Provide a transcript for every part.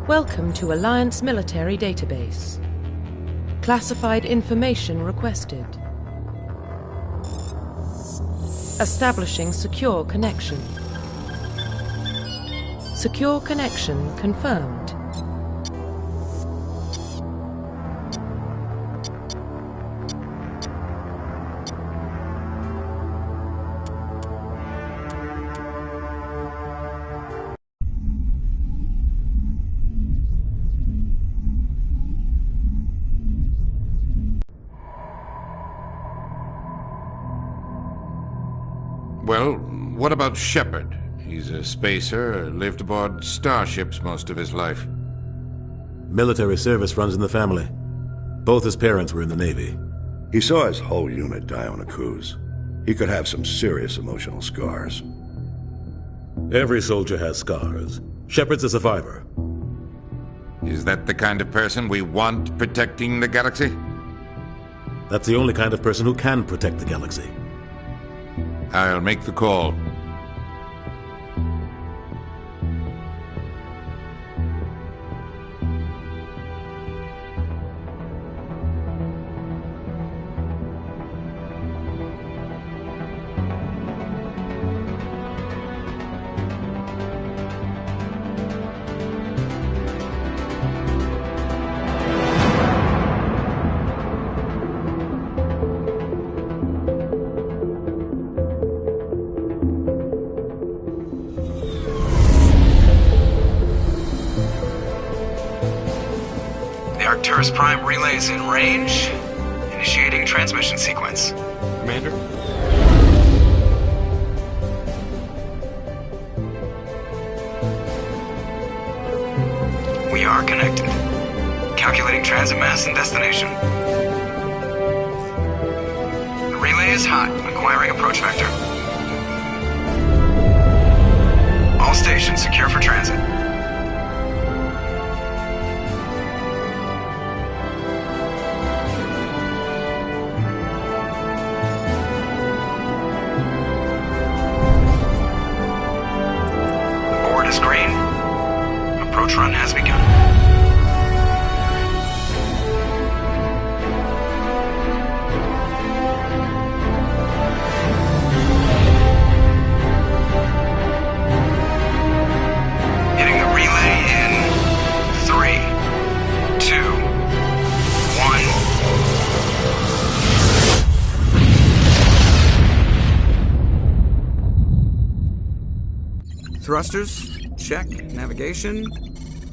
Welcome to Alliance Military Database. Classified information requested. Establishing secure connection. Secure connection confirmed. Well, what about Shepard? He's a spacer, lived aboard starships most of his life. Military service runs in the family. Both his parents were in the Navy. He saw his whole unit die on a cruise. He could have some serious emotional scars. Every soldier has scars. Shepard's a survivor. Is that the kind of person we want protecting the galaxy? That's the only kind of person who can protect the galaxy. I'll make the call. Arcturus Prime relays in range. Initiating transmission sequence. Commander? We are connected. Calculating transit mass and destination. The relay is hot. Acquiring approach vector. All stations secure for transit. Approach run has begun. Hitting the relay in 3, 2, 1. Thrusters, check. Navigation,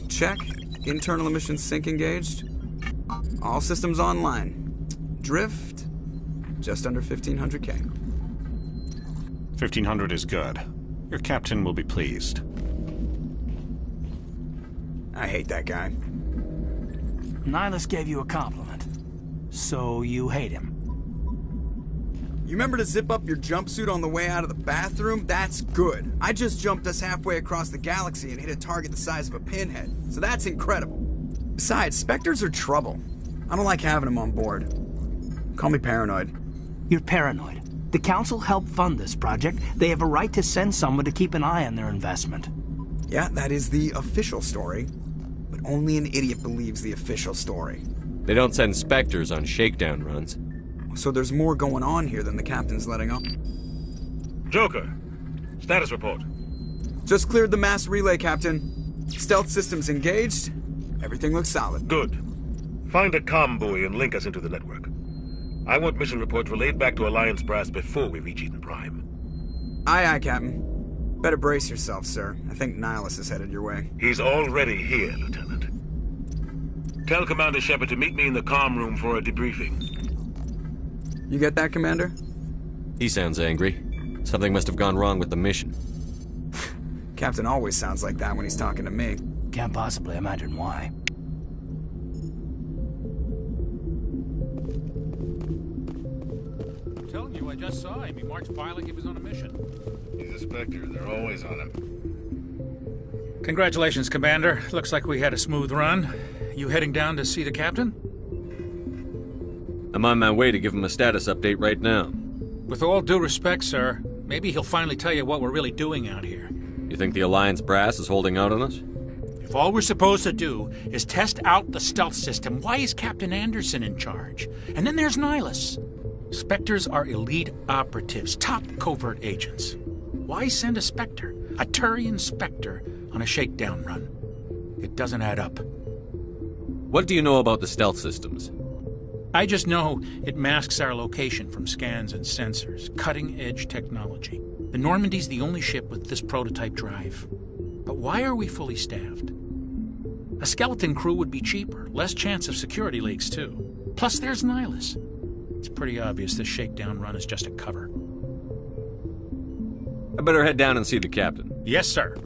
check. Internal emissions sync engaged. All systems online. Drift, just under 1,500 K. 1,500 is good. Your captain will be pleased. I hate that guy. Nihilus gave you a compliment. So you hate him. You remember to zip up your jumpsuit on the way out of the bathroom? That's good. I just jumped us halfway across the galaxy and hit a target the size of a pinhead, so that's incredible. Besides, Spectres are trouble. I don't like having them on board. Call me paranoid. You're paranoid. The Council helped fund this project. They have a right to send someone to keep an eye on their investment. Yeah, that is the official story. But only an idiot believes the official story. They don't send Spectres on shakedown runs. So there's more going on here than the captain's letting on. Joker, status report. Just cleared the mass relay, Captain. Stealth systems engaged. Everything looks solid. Good. Find a comm buoy and link us into the network. I want mission reports relayed back to Alliance Brass before we reach Eden Prime. Aye, aye, Captain. Better brace yourself, sir. I think Nihilus is headed your way. He's already here, Lieutenant. Tell Commander Shepard to meet me in the comm room for a debriefing. You get that, Commander? He sounds angry. Something must have gone wrong with the mission. Captain always sounds like that when he's talking to me. Can't possibly imagine why. I'm telling you, I just saw him. He marched by like he was on a mission. He's a Spectre. They're always on him. Congratulations, Commander. Looks like we had a smooth run. You heading down to see the captain? I'm on my way to give him a status update right now. With all due respect, sir, maybe he'll finally tell you what we're really doing out here. You think the Alliance brass is holding out on us? If If all we're supposed to do is test out the stealth system, why is Captain Anderson in charge? And then there's Nihilus. Spectres are elite operatives, top covert agents. Why send a Spectre, a Turian Spectre, on a shakedown run? It doesn't add up. What do you know about the stealth systems? I just know it masks our location from scans and sensors. Cutting-edge technology. The Normandy's the only ship with this prototype drive. But why are we fully staffed? A skeleton crew would be cheaper, less chance of security leaks, too. Plus, there's Nihilus. It's pretty obvious this shakedown run is just a cover. I better head down and see the captain. Yes, sir.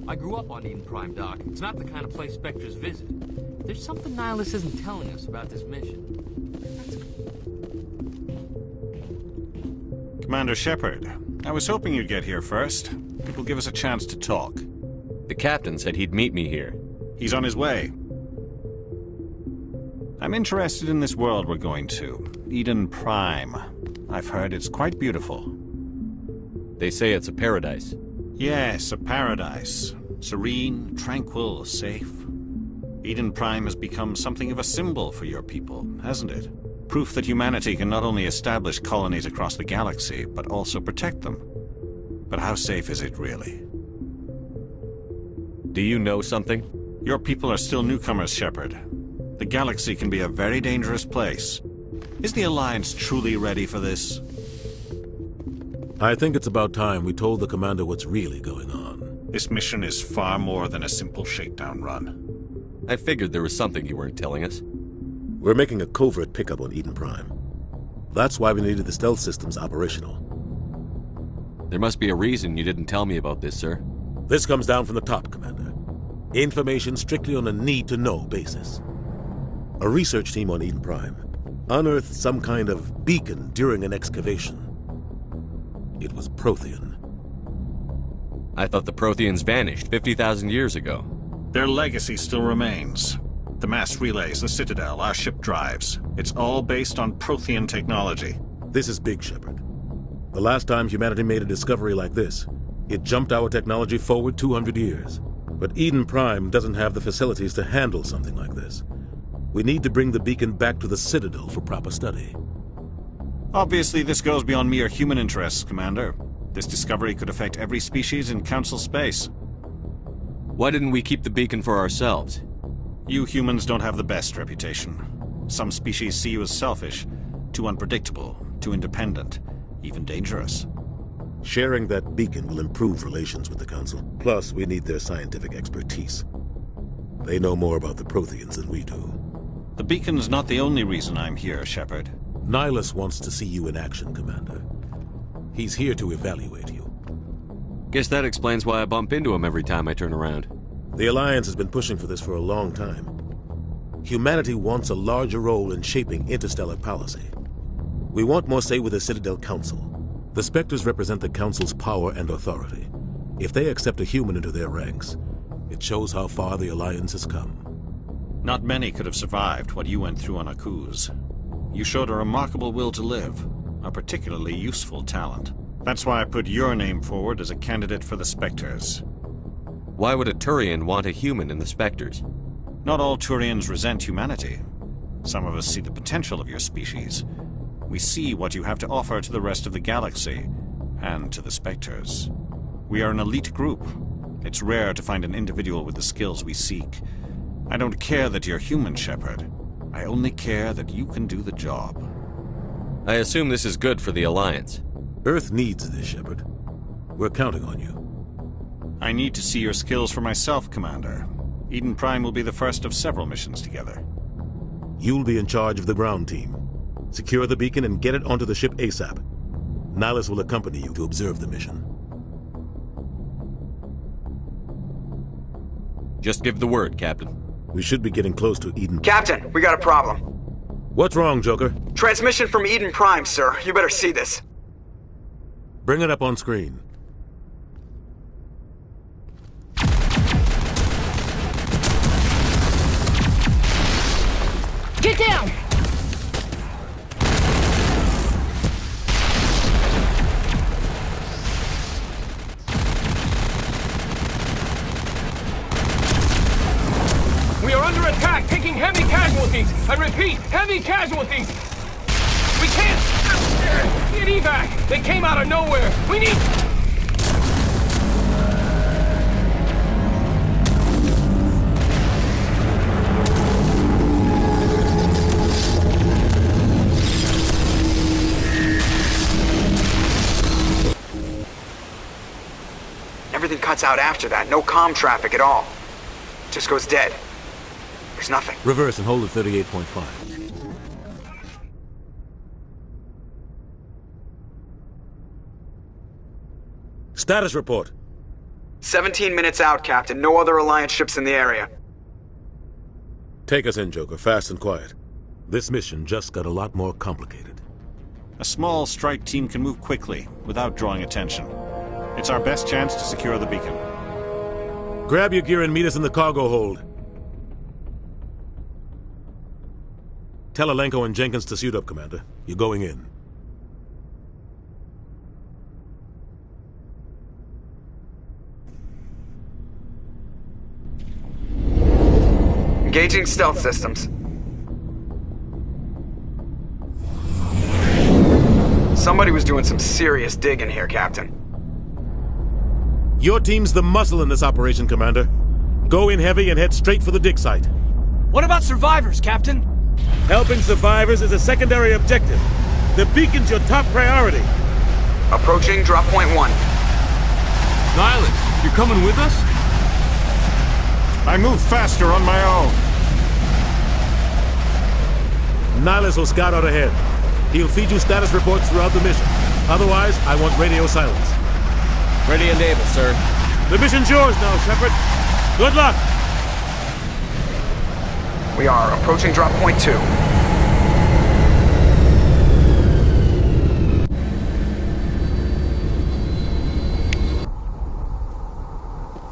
I grew up on Eden Prime, Doc. It's not the kind of place Spectres visit. There's something Nihilus isn't telling us about this mission. Commander Shepard, I was hoping you'd get here first. It will give us a chance to talk. The captain said he'd meet me here. He's on his way. I'm interested in this world we're going to, Eden Prime. I've heard it's quite beautiful. They say it's a paradise. Yes, a paradise. Serene, tranquil, safe. Eden Prime has become something of a symbol for your people, hasn't it? Proof that humanity can not only establish colonies across the galaxy, but also protect them. But how safe is it, really? Do you know something? Your people are still newcomers, Shepard. The galaxy can be a very dangerous place. Is the Alliance truly ready for this? I think it's about time we told the commander what's really going on. This mission is far more than a simple shakedown run. I figured there was something you weren't telling us. We're making a covert pickup on Eden Prime. That's why we needed the stealth systems operational. There must be a reason you didn't tell me about this, sir. This comes down from the top, Commander. Information strictly on a need-to-know basis. A research team on Eden Prime unearthed some kind of beacon during an excavation. It was Prothean. I thought the Protheans vanished 50,000 years ago. Their legacy still remains. The mass relays, the Citadel, our ship drives. It's all based on Prothean technology. This is big, Shepard. The last time humanity made a discovery like this, it jumped our technology forward 200 years. But Eden Prime doesn't have the facilities to handle something like this. We need to bring the beacon back to the Citadel for proper study. Obviously, this goes beyond mere human interests, Commander. This discovery could affect every species in Council space. Why didn't we keep the beacon for ourselves? You humans don't have the best reputation. Some species see you as selfish, too unpredictable, too independent, even dangerous. Sharing that beacon will improve relations with the Council. Plus, we need their scientific expertise. They know more about the Protheans than we do. The beacon's not the only reason I'm here, Shepard. Nihilus wants to see you in action, Commander. He's here to evaluate you. Guess that explains why I bump into him every time I turn around. The Alliance has been pushing for this for a long time. Humanity wants a larger role in shaping interstellar policy. We want more say with the Citadel Council. The Spectres represent the Council's power and authority. If they accept a human into their ranks, it shows how far the Alliance has come. Not many could have survived what you went through on Akuz. You showed a remarkable will to live, a particularly useful talent. That's why I put your name forward as a candidate for the Spectres. Why would a Turian want a human in the Spectres? Not all Turians resent humanity. Some of us see the potential of your species. We see what you have to offer to the rest of the galaxy, and to the Spectres. We are an elite group. It's rare to find an individual with the skills we seek. I don't care that you're human, Shepard. I only care that you can do the job. I assume this is good for the Alliance. Earth needs this, Shepard. We're counting on you. I need to see your skills for myself, Commander. Eden Prime will be the first of several missions together. You'll be in charge of the ground team. Secure the beacon and get it onto the ship ASAP. Nihilus will accompany you to observe the mission. Just give the word, Captain. We should be getting close to Eden. Captain, we got a problem. What's wrong, Joker? Transmission from Eden Prime, sir. You better see this. Bring it up on screen. Get down! casualties! I repeat, heavy casualties! We can't get evac! They came out of nowhere! We need... Everything cuts out after that. No comm traffic at all. Just goes dead. There's nothing. Reverse and hold at 38.5. Status report. 17 minutes out, Captain. No other Alliance ships in the area. Take us in, Joker, fast and quiet. This mission just got a lot more complicated. A small strike team can move quickly, without drawing attention. It's our best chance to secure the beacon. Grab your gear and meet us in the cargo hold. Tell Alenko and Jenkins to suit up, Commander. You're going in. Engaging stealth systems. Somebody was doing some serious digging here, Captain. Your team's the muscle in this operation, Commander. Go in heavy and head straight for the dig site. What about survivors, Captain? Helping survivors is a secondary objective. The beacon's your top priority. Approaching drop point 1. Nihilus, you're coming with us? I move faster on my own. Nihilus will scout out ahead. He'll feed you status reports throughout the mission. Otherwise, I want radio silence. Ready and able, sir. The mission's yours now, Shepard. Good luck! We are approaching drop point 2.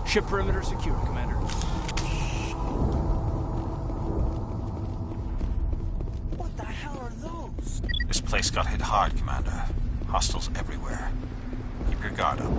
Ship perimeter secure, Commander. What the hell are those? This place got hit hard, Commander. Hostiles everywhere. Keep your guard up.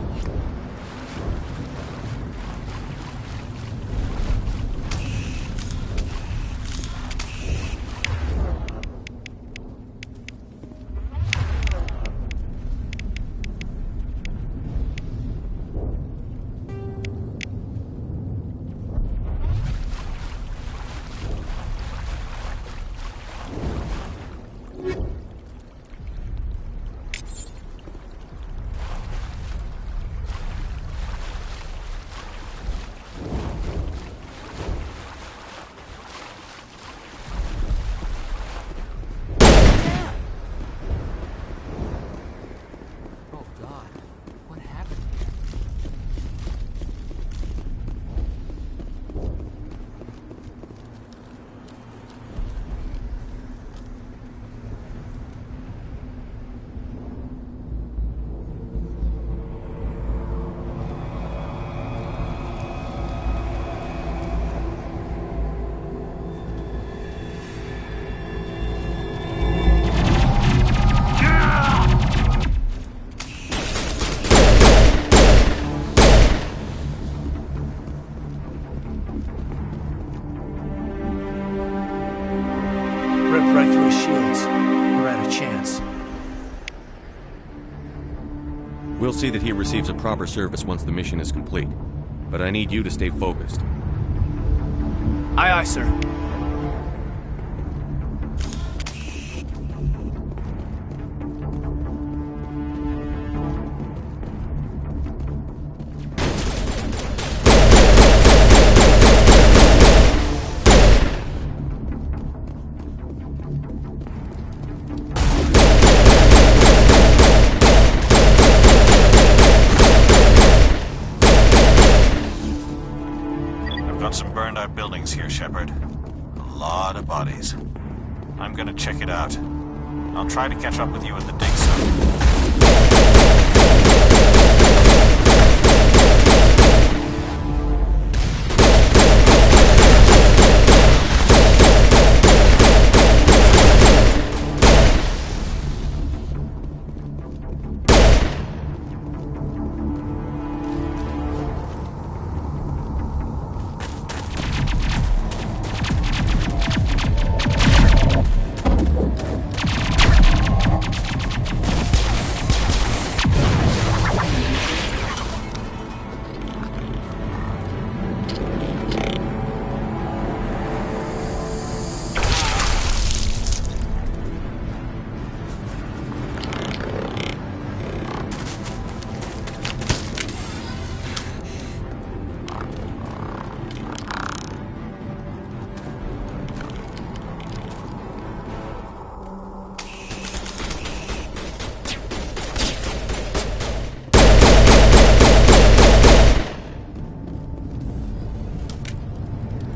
We'll see that he receives a proper service once the mission is complete. But I need you to stay focused. Aye, aye, sir. Some burned out buildings here, Shepard. A lot of bodies. I'm gonna check it out. I'll try to catch up with you at the dig site.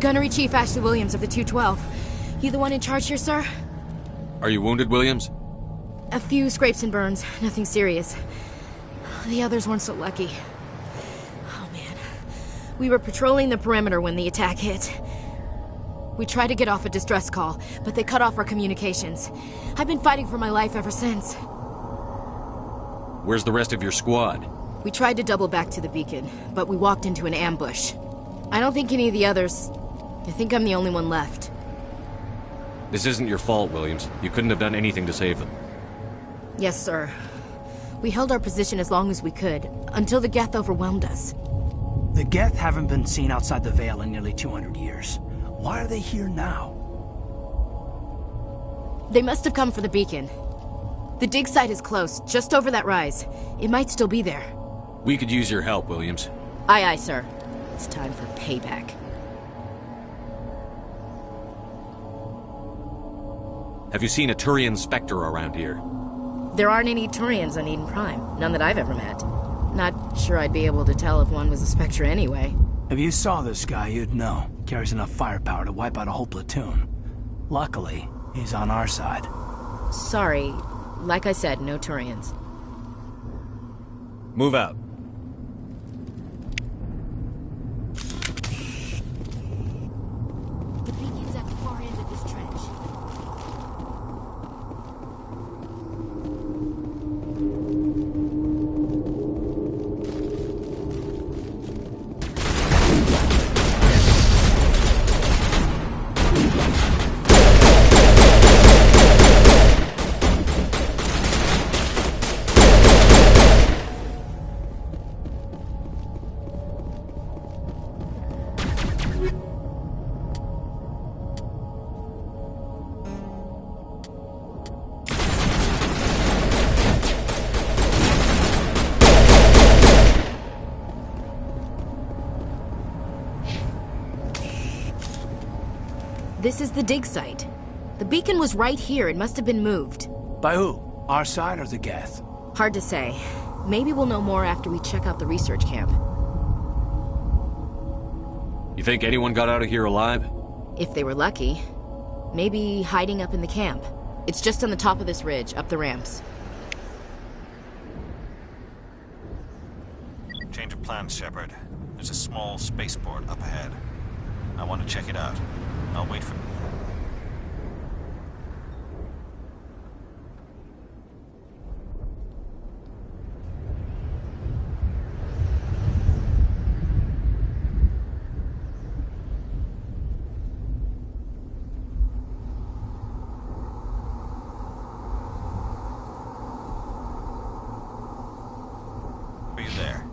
Gunnery Chief Ashley Williams of the 212. You the one in charge here, sir? Are you wounded, Williams? A few scrapes and burns, nothing serious. The others weren't so lucky. Oh man. We were patrolling the perimeter when the attack hit. We tried to get off a distress call, but they cut off our communications. I've been fighting for my life ever since. Where's the rest of your squad? We tried to double back to the beacon, but we walked into an ambush. I don't think any of the others... I think I'm the only one left. This isn't your fault, Williams. You couldn't have done anything to save them. Yes, sir. We held our position as long as we could, until the Geth overwhelmed us. The Geth haven't been seen outside the Veil in nearly 200 years. Why are they here now? They must have come for the beacon. The dig site is close, just over that rise. It might still be there. We could use your help, Williams. Aye, aye, sir. It's time for payback. Have you seen a Turian Spectre around here? There aren't any Turians on Eden Prime. None that I've ever met. Not sure I'd be able to tell if one was a Spectre anyway. If you saw this guy, you'd know. Carries enough firepower to wipe out a whole platoon. Luckily, he's on our side. Sorry. Like I said, no Turians. Move out. The beacon's at the far end of this trench. This is the dig site. The beacon was right here. It must have been moved. By who? Our side or the Geth? Hard to say. Maybe we'll know more after we check out the research camp. You think anyone got out of here alive? If they were lucky. Maybe hiding up in the camp. It's just on the top of this ridge, up the ramps. Change of plans, Shepard. There's a small spaceport up ahead. I want to check it out. I'll wait for... Are you there?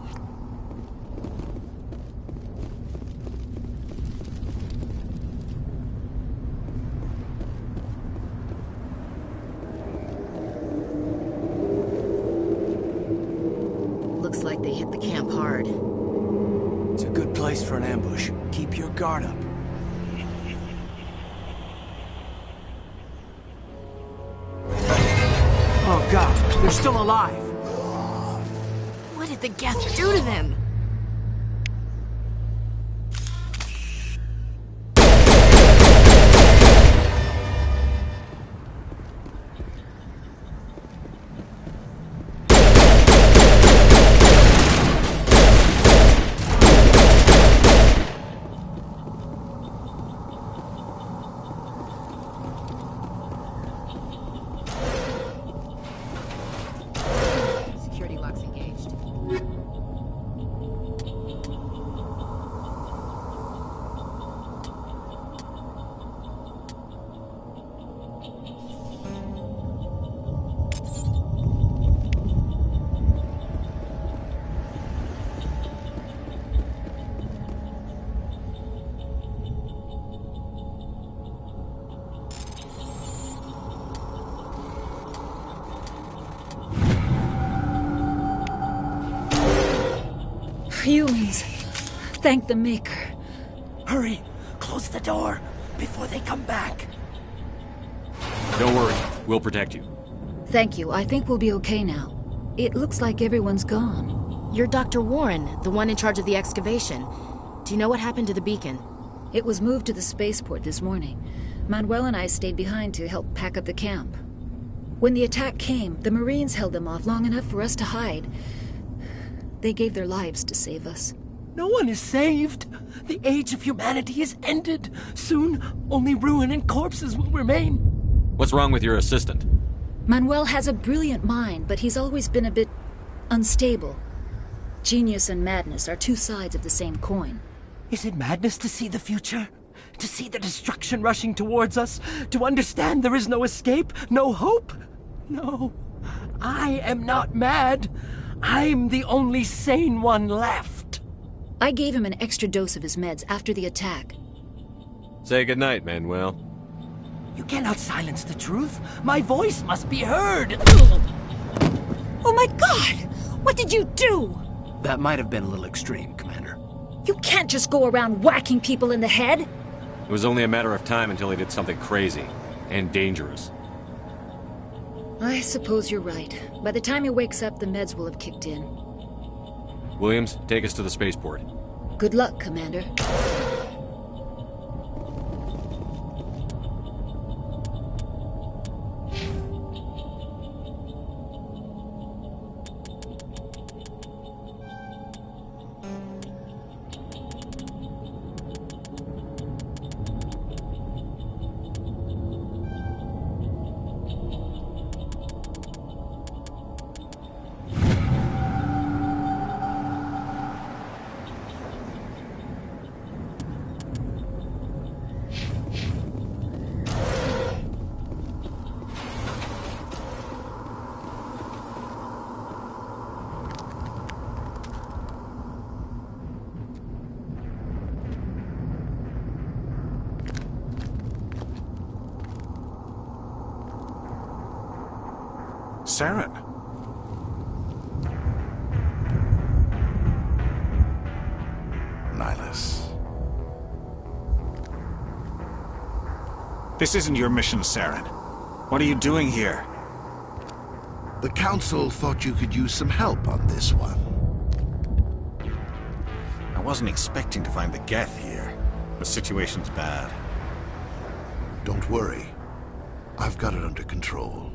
Looks like they hit the camp hard. It's a good place for an ambush. Keep your guard up. Oh god, they're still alive! What did the Geth do to them? Security locks engaged. Humans. Thank the Maker. Hurry! Close the door before they come back. Don't worry. We'll protect you. Thank you. I think we'll be okay now. It looks like everyone's gone. You're Dr. Warren, the one in charge of the excavation. Do you know what happened to the beacon? It was moved to the spaceport this morning. Manuel and I stayed behind to help pack up the camp. When the attack came, the Marines held them off long enough for us to hide. They gave their lives to save us. No one is saved. The age of humanity is ended. Soon, only ruin and corpses will remain. What's wrong with your assistant? Manuel has a brilliant mind, but he's always been a bit unstable. Genius and madness are two sides of the same coin. Is it madness to see the future? To see the destruction rushing towards us? To understand there is no escape? No hope? No. I am not mad. I'm the only sane one left. I gave him an extra dose of his meds after the attack. Say goodnight, Manuel. You cannot silence the truth. My voice must be heard. Oh my God! What did you do? That might have been a little extreme, Commander. You can't just go around whacking people in the head. It was only a matter of time until he did something crazy and dangerous. I suppose you're right. By the time he wakes up, the meds will have kicked in. Williams, take us to the spaceport. Good luck, Commander. Saren. Nihlus. This isn't your mission, Saren. What are you doing here? The Council thought you could use some help on this one. I wasn't expecting to find the Geth here. The situation's bad. Don't worry. I've got it under control.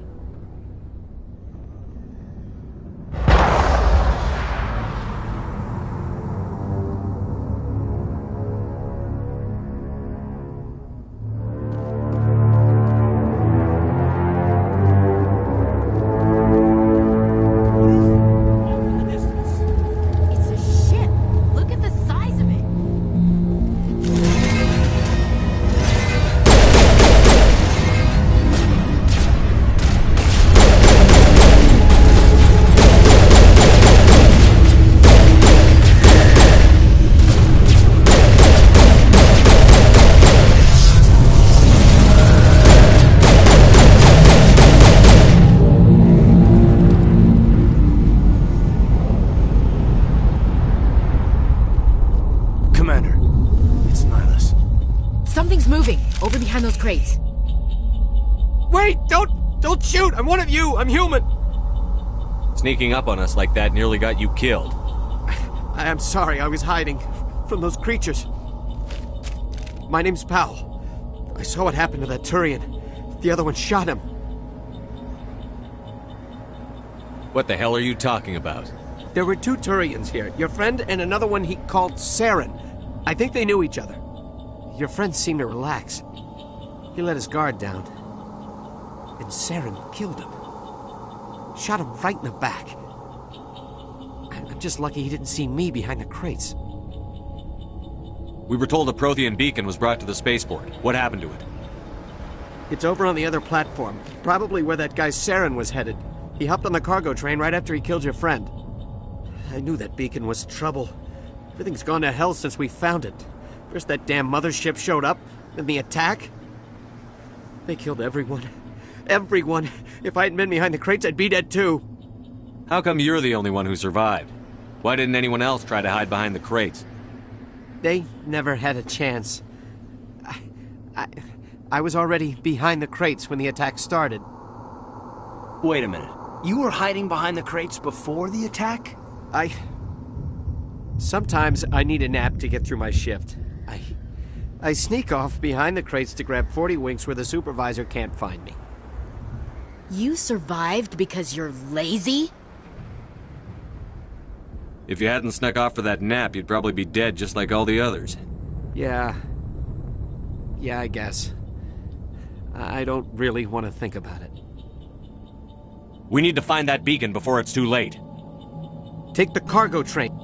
Over behind those crates. Wait! Don't shoot! I'm one of you! I'm human! Sneaking up on us like that nearly got you killed. I'm sorry, I was hiding from those creatures. My name's Powell. I saw what happened to that Turian. The other one shot him. What the hell are you talking about? There were two Turians here. Your friend and another one he called Saren. I think they knew each other. Your friend seemed to relax. He let his guard down. And Saren killed him. Shot him right in the back. I'm just lucky he didn't see me behind the crates. We were told a Prothean beacon was brought to the spaceport. What happened to it? It's over on the other platform. Probably where that guy Saren was headed. He hopped on the cargo train right after he killed your friend. I knew that beacon was trouble. Everything's gone to hell since we found it. First that damn mothership showed up, then the attack. They killed everyone. Everyone. If I hadn't been behind the crates, I'd be dead too. How come you're the only one who survived? Why didn't anyone else try to hide behind the crates? They never had a chance. I was already behind the crates when the attack started. Wait a minute. You were hiding behind the crates before the attack? Sometimes I need a nap to get through my shift. I sneak off behind the crates to grab 40 winks where the supervisor can't find me. You survived because you're lazy? If you hadn't snuck off for that nap, you'd probably be dead just like all the others. Yeah, I guess. I don't really want to think about it. We need to find that beacon before it's too late. Take the cargo train.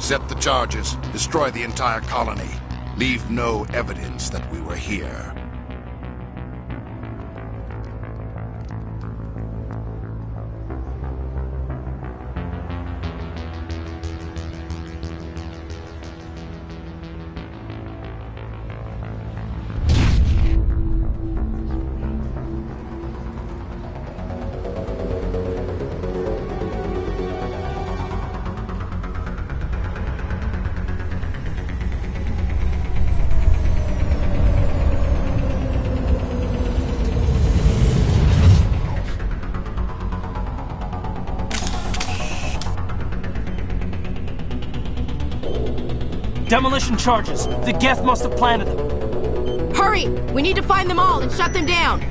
Set the charges. Destroy the entire colony. Leave no evidence that we were here. Demolition charges. The Geth must have planted them. Hurry! We need to find them all and shut them down.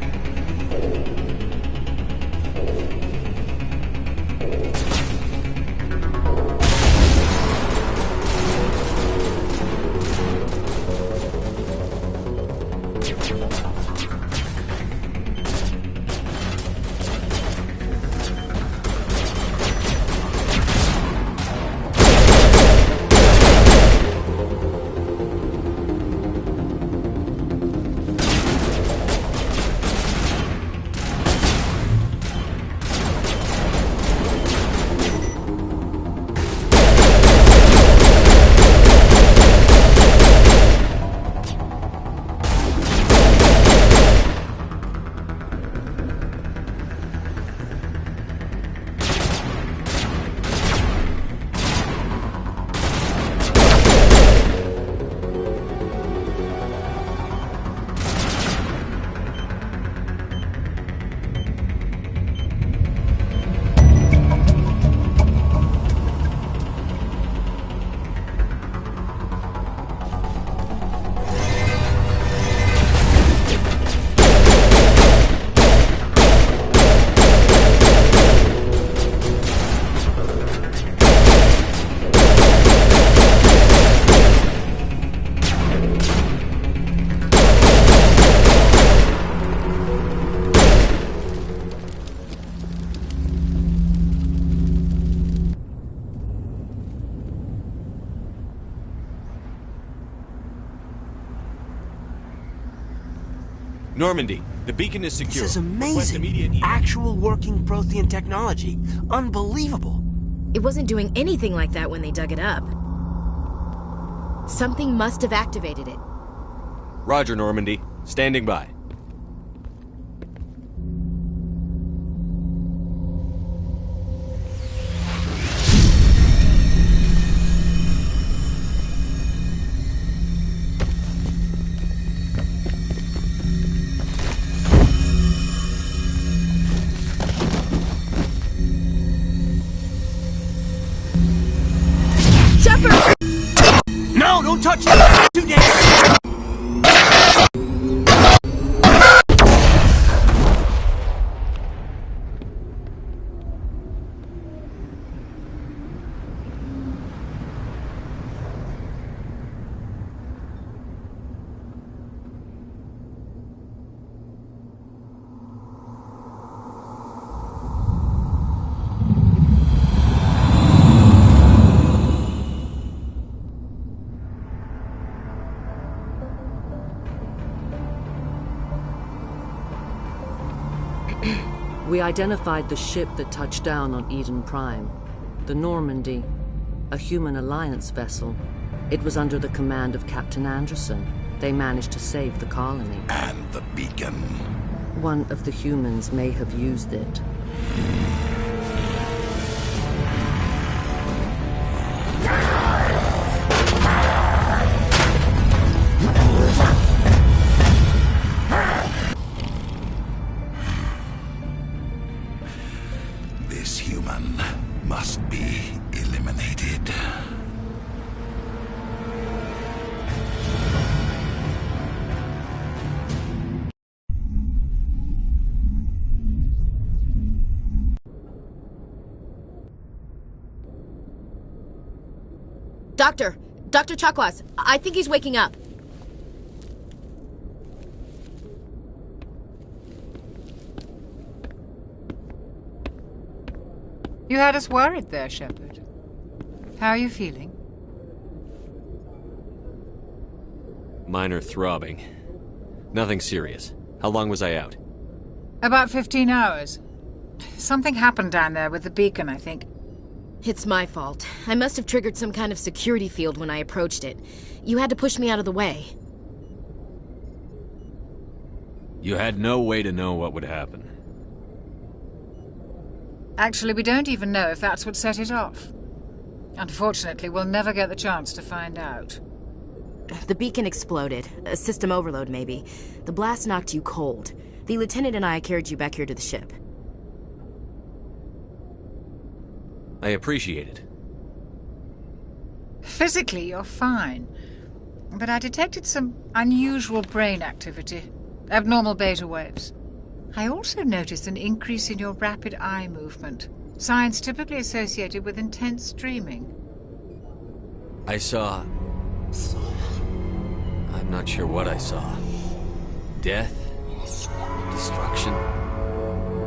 Normandy, the beacon is secure. This is amazing. Actual working Prothean technology. Unbelievable. It wasn't doing anything like that when they dug it up. Something must have activated it. Roger, Normandy. Standing by. No, don't touch it! Too dangerous! We identified the ship that touched down on Eden Prime. The Normandy, a human alliance vessel. It was under the command of Captain Anderson. They managed to save the colony. And the beacon. One of the humans may have used it. This human must be eliminated. Dr. Chakwas, I think he's waking up. You had us worried there, Shepard. How are you feeling? Minor throbbing. Nothing serious. How long was I out? About 15 hours. Something happened down there with the beacon, I think. It's my fault. I must have triggered some kind of security field when I approached it. You had to push me out of the way. You had no way to know what would happen. Actually, we don't even know if that's what set it off. Unfortunately, we'll never get the chance to find out. The beacon exploded. A system overload, maybe. The blast knocked you cold. The lieutenant and I carried you back here to the ship. I appreciate it. Physically, you're fine. But I detected some unusual brain activity. Abnormal beta waves. I also noticed an increase in your rapid eye movement. Signs typically associated with intense dreaming. I saw... I'm not sure what I saw. Death? Destruction?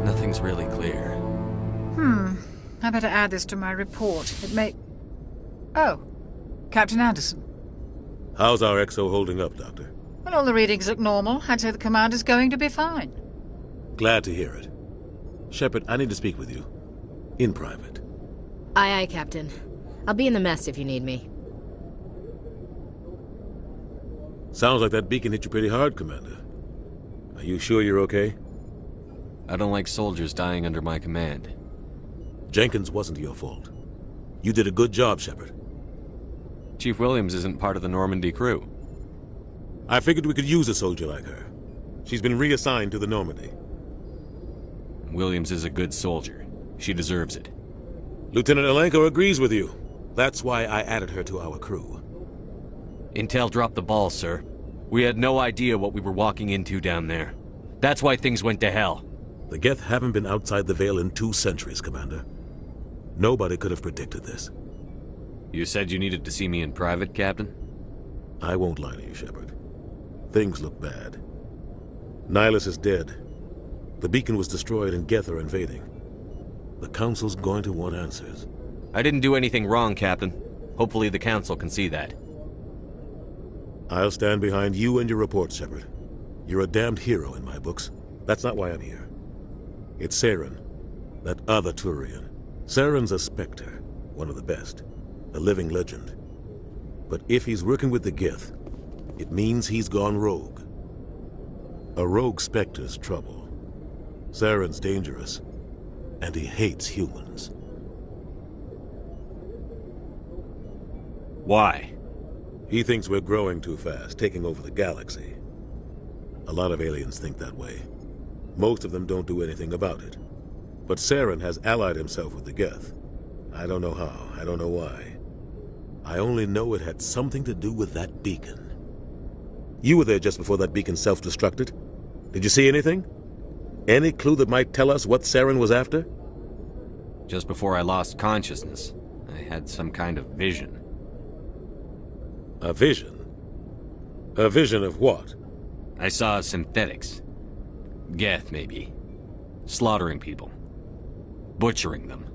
Nothing's really clear. I better add this to my report. It may... Oh, Captain Anderson. How's our XO holding up, Doctor? Well, all the readings look normal. I'd say the commander's going to be fine. Glad to hear it. Shepard, I need to speak with you. In private. Aye, Captain. I'll be in the mess if you need me. Sounds like that beacon hit you pretty hard, Commander. Are you sure you're okay? I don't like soldiers dying under my command. Jenkins wasn't your fault. You did a good job, Shepard. Chief Williams isn't part of the Normandy crew. I figured we could use a soldier like her. She's been reassigned to the Normandy. Williams is a good soldier. She deserves it. Lieutenant Alenko agrees with you. That's why I added her to our crew. Intel dropped the ball, sir. We had no idea what we were walking into down there. That's why things went to hell. The Geth haven't been outside the Veil in 2 centuries, Commander. Nobody could have predicted this. You said you needed to see me in private, Captain? I won't lie to you, Shepard. Things look bad. Nihilus is dead. The beacon was destroyed and Geth are invading. The Council's going to want answers. I didn't do anything wrong, Captain. Hopefully the Council can see that. I'll stand behind you and your report, Shepard. You're a damned hero in my books. That's not why I'm here. It's Saren, that other Turian. Saren's a Spectre, one of the best. A living legend. But if he's working with the Geth, it means he's gone rogue. A rogue Spectre's trouble. Saren's dangerous, and he hates humans. Why? He thinks we're growing too fast, taking over the galaxy. A lot of aliens think that way. Most of them don't do anything about it. But Saren has allied himself with the Geth. I don't know how, I don't know why. I only know it had something to do with that beacon. You were there just before that beacon self-destructed. Did you see anything? Any clue that might tell us what Saren was after? Just before I lost consciousness, I had some kind of vision. A vision? A vision of what? I saw synthetics. Geth, maybe. Slaughtering people. Butchering them.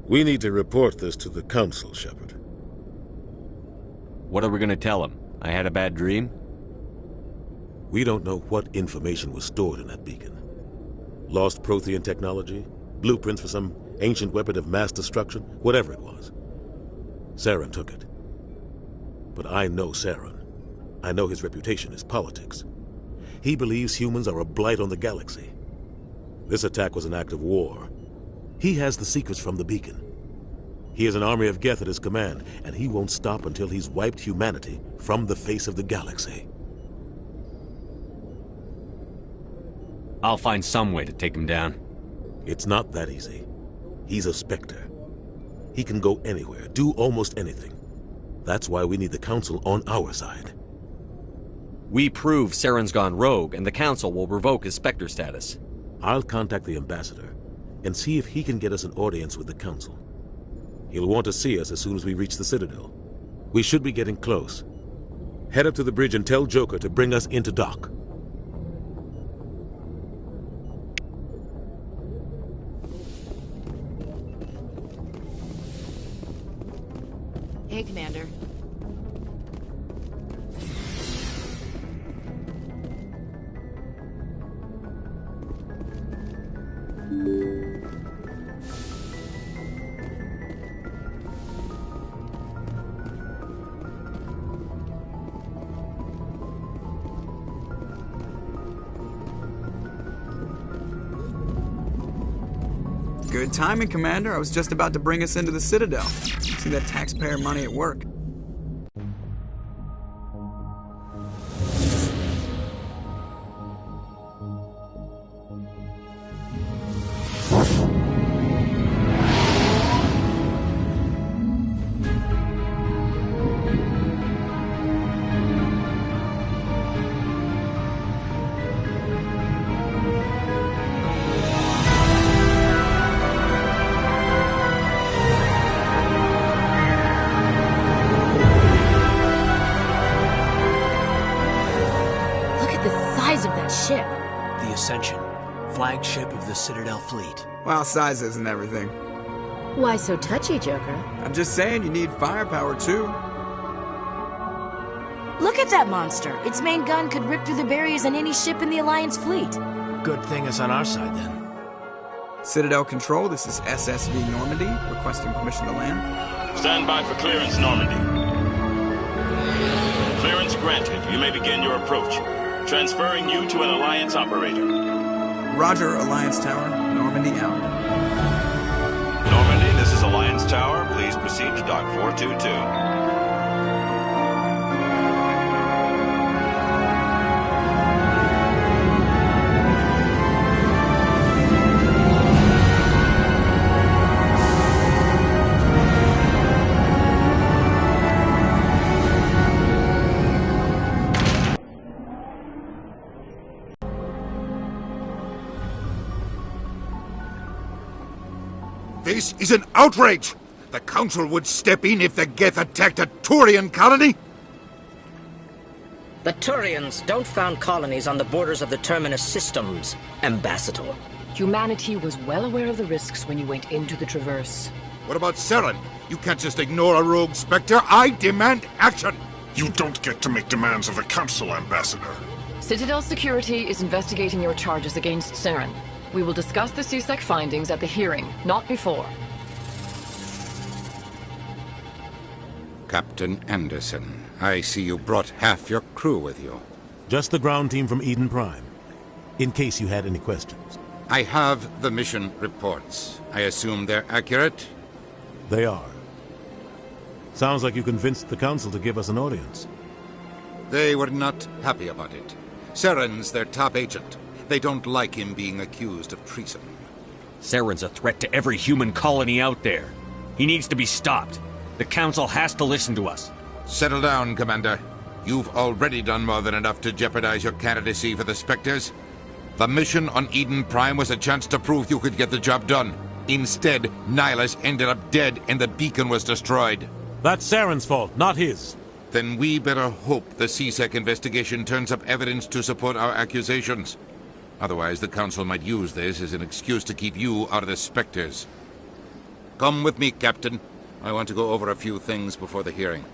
We need to report this to the Council, Shepard. What are we gonna tell them? I had a bad dream? We don't know what information was stored in that beacon. Lost Prothean technology? Blueprints for some ancient weapon of mass destruction? Whatever it was. Saren took it. But I know Saren. I know his reputation is politics. He believes humans are a blight on the galaxy. This attack was an act of war. He has the secrets from the beacon. He has an army of Geth at his command, and he won't stop until he's wiped humanity from the face of the galaxy. I'll find some way to take him down. It's not that easy. He's a Spectre. He can go anywhere, do almost anything. That's why we need the Council on our side. We prove Saren's gone rogue, and the Council will revoke his Spectre status. I'll contact the Ambassador and see if he can get us an audience with the Council. He'll want to see us as soon as we reach the Citadel. We should be getting close. Head up to the bridge and tell Joker to bring us into dock. Hey, Commander. Good timing, Commander. I was just about to bring us into the Citadel. See that taxpayer money at work. Flagship of the Citadel fleet. Well, size isn't everything. Why so touchy, Joker? I'm just saying you need firepower, too. Look at that monster! Its main gun could rip through the barriers in any ship in the Alliance fleet. Good thing it's on our side, then. Citadel Control, this is SSV Normandy, requesting permission to land. Stand by for clearance, Normandy. Clearance granted. You may begin your approach. Transferring you to an Alliance operator. Roger, Alliance Tower. Normandy out. Normandy, this is Alliance Tower. Please proceed to Dock 422. This is an outrage! The Council would step in if the Geth attacked a Turian colony? The Turians don't found colonies on the borders of the Terminus systems, Ambassador. Humanity was well aware of the risks when you went into the Traverse. What about Saren? You can't just ignore a rogue Spectre. I demand action! You don't get to make demands of the Council, Ambassador. Citadel Security is investigating your charges against Saren. We will discuss the CSEC findings at the hearing, not before. Captain Anderson. I see you brought half your crew with you. Just the ground team from Eden Prime, in case you had any questions. I have the mission reports. I assume they're accurate? They are. Sounds like you convinced the Council to give us an audience. They were not happy about it. Saren's their top agent. They don't like him being accused of treason. Saren's a threat to every human colony out there. He needs to be stopped. The Council has to listen to us. Settle down, Commander. You've already done more than enough to jeopardize your candidacy for the Spectres. The mission on Eden Prime was a chance to prove you could get the job done. Instead, Nihilus ended up dead and the beacon was destroyed. That's Saren's fault, not his. Then we better hope the C-Sec investigation turns up evidence to support our accusations. Otherwise, the Council might use this as an excuse to keep you out of the Spectres. Come with me, Captain. I want to go over a few things before the hearing.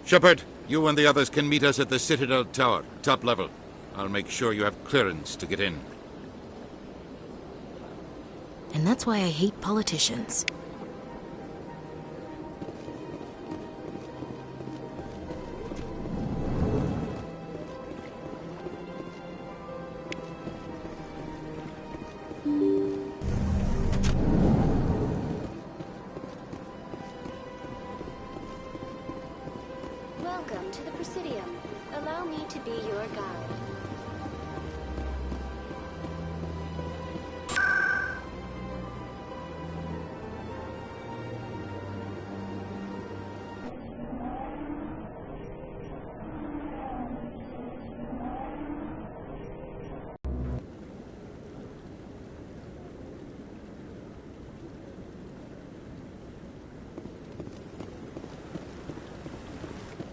Shepard, you and the others can meet us at the Citadel Tower, top level. I'll make sure you have clearance to get in. And that's why I hate politicians. Welcome to the Presidium. Allow me to be your guide.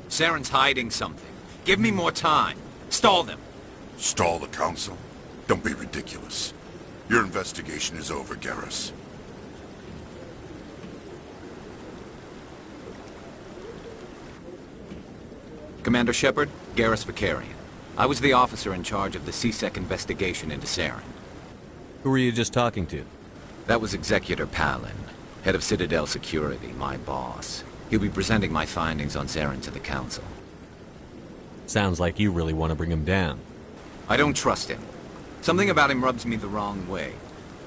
Saren's hiding something. Give me more time. Stall them. Stall the Council? Don't be ridiculous. Your investigation is over, Garrus. Commander Shepard, Garrus Vakarian. I was the officer in charge of the C-Sec investigation into Saren. Who were you just talking to? That was Executor Palin, head of Citadel Security, my boss. He'll be presenting my findings on Saren to the Council. Sounds like you really want to bring him down. I don't trust him. Something about him rubs me the wrong way.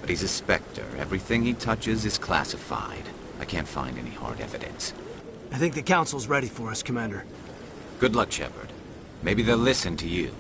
But he's a Spectre. Everything he touches is classified. I can't find any hard evidence. I think the Council's ready for us, Commander. Good luck, Shepard. Maybe they'll listen to you.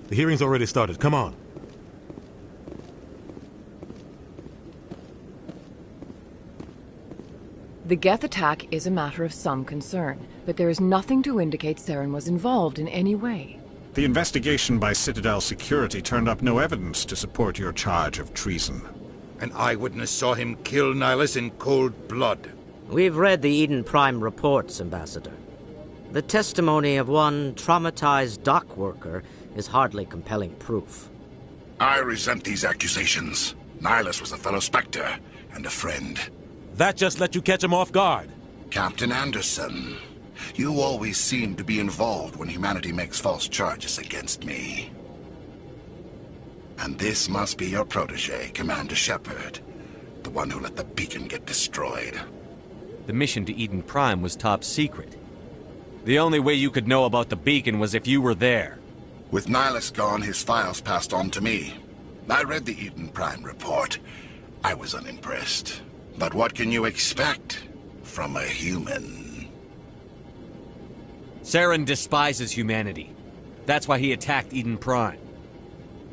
The hearing's already started. Come on. The Geth attack is a matter of some concern, but there is nothing to indicate Saren was involved in any way. The investigation by Citadel Security turned up no evidence to support your charge of treason. An eyewitness saw him kill Nihilus in cold blood. We've read the Eden Prime reports, Ambassador. The testimony of one traumatized dock worker is hardly compelling proof. I resent these accusations. Nihilus was a fellow Spectre and a friend. That just let you catch him off guard. Captain Anderson, you always seem to be involved when humanity makes false charges against me. And this must be your protege, Commander Shepard, the one who let the beacon get destroyed. The mission to Eden Prime was top secret. The only way you could know about the beacon was if you were there. With Nihilus gone, his files passed on to me. I read the Eden Prime report. I was unimpressed. But what can you expect from a human? Saren despises humanity. That's why he attacked Eden Prime.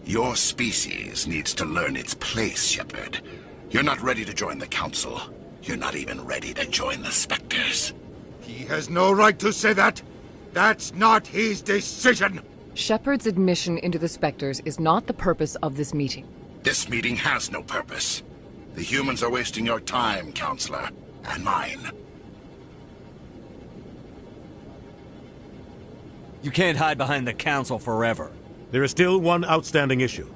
Your species needs to learn its place, Shepard. You're not ready to join the Council. You're not even ready to join the Spectres. He has no right to say that. That's not his decision. Shepard's admission into the Spectres is not the purpose of this meeting. This meeting has no purpose. The humans are wasting your time, Counselor, and mine. You can't hide behind the Council forever. There is still one outstanding issue.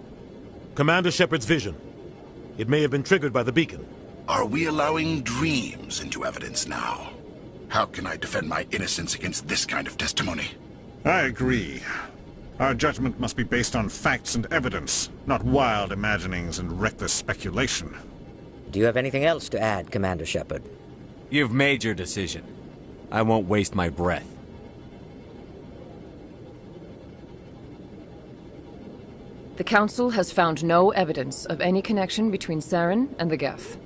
Commander Shepard's vision. It may have been triggered by the beacon. Are we allowing dreams into evidence now? How can I defend my innocence against this kind of testimony? I agree. Our judgment must be based on facts and evidence, not wild imaginings and reckless speculation. Do you have anything else to add, Commander Shepard? You've made your decision. I won't waste my breath. The Council has found no evidence of any connection between Saren and the Geth.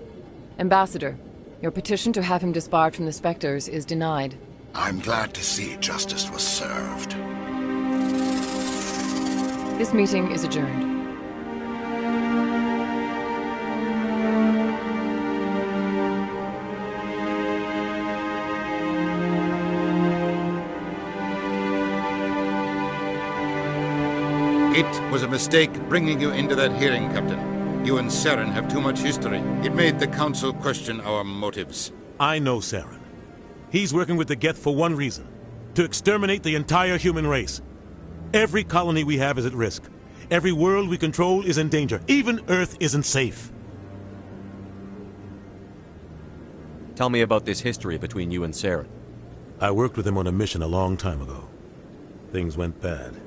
Ambassador, your petition to have him disbarred from the Spectres is denied. I'm glad to see justice was served. This meeting is adjourned. It was a mistake bringing you into that hearing, Captain. You and Saren have too much history. It made the Council question our motives. I know Saren. He's working with the Geth for one reason. To exterminate the entire human race. Every colony we have is at risk. Every world we control is in danger. Even Earth isn't safe. Tell me about this history between you and Saren. I worked with him on a mission a long time ago. Things went bad.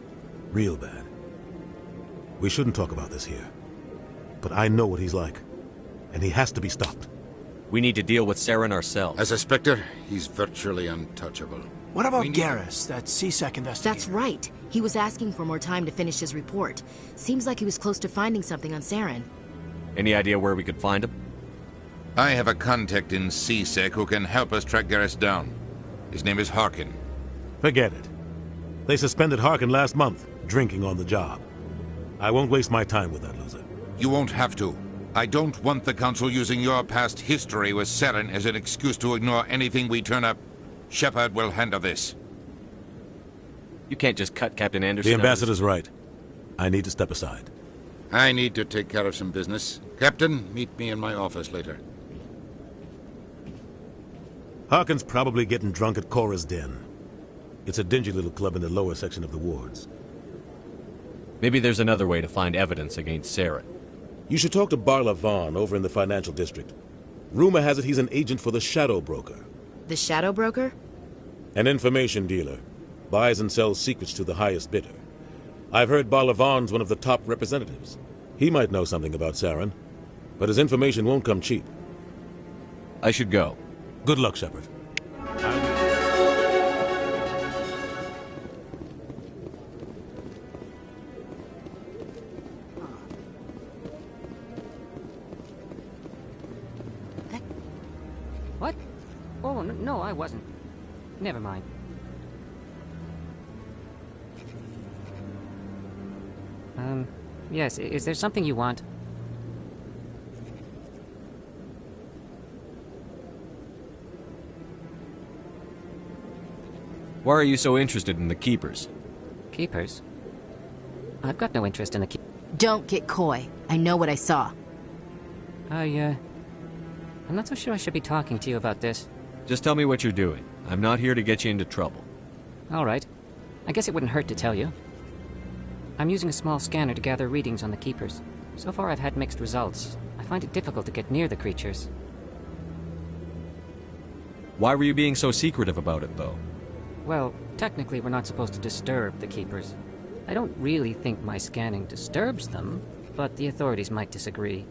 Real bad. We shouldn't talk about this here. But I know what he's like. And he has to be stopped. We need to deal with Saren ourselves. As a Spectre, he's virtually untouchable. What about Garrus, that CSEC investigator? That's right. He was asking for more time to finish his report. Seems like he was close to finding something on Saren. Any idea where we could find him? I have a contact in CSEC who can help us track Garrus down. His name is Harkin. Forget it. They suspended Harkin last month, drinking on the job. I won't waste my time with that loser. You won't have to. I don't want the Council using your past history with Saren as an excuse to ignore anything we turn up. Shepard will handle this. You can't just cut Captain Anderson. The Ambassador's right. I need to step aside. I need to take care of some business. Captain, meet me in my office later. Harkin's probably getting drunk at Cora's Den. It's a dingy little club in the lower section of the wards. Maybe there's another way to find evidence against Saren. You should talk to Barla Vaughn over in the financial district. Rumor has it he's an agent for the Shadow Broker. The Shadow Broker? An information dealer. Buys and sells secrets to the highest bidder. I've heard Barla Vaughn's one of the top representatives. He might know something about Saren, but his information won't come cheap. I should go. Good luck, Shepard. What? Oh, no, I wasn't. Never mind. Yes, is there something you want? Why are you so interested in the Keepers? Keepers? I've got no interest in the Don't get coy. I know what I saw. I'm not so sure I should be talking to you about this. Just tell me what you're doing. I'm not here to get you into trouble. All right. I guess it wouldn't hurt to tell you. I'm using a small scanner to gather readings on the Keepers. So far I've had mixed results. I find it difficult to get near the creatures. Why were you being so secretive about it, though? Well, technically we're not supposed to disturb the Keepers. I don't really think my scanning disturbs them, but the authorities might disagree.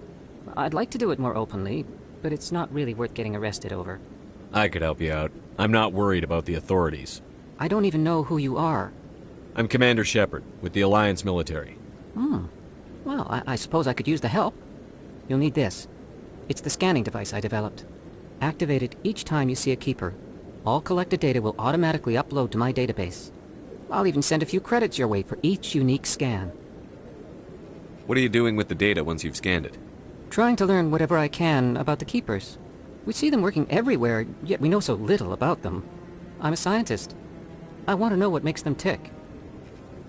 I'd like to do it more openly, but it's not really worth getting arrested over. I could help you out. I'm not worried about the authorities. I don't even know who you are. I'm Commander Shepard, with the Alliance military. Well, I suppose I could use the help. You'll need this. It's the scanning device I developed. Activate it each time you see a Keeper. All collected data will automatically upload to my database. I'll even send a few credits your way for each unique scan. What are you doing with the data once you've scanned it? Trying to learn whatever I can about the Keepers. We see them working everywhere, yet we know so little about them. I'm a scientist. I want to know what makes them tick.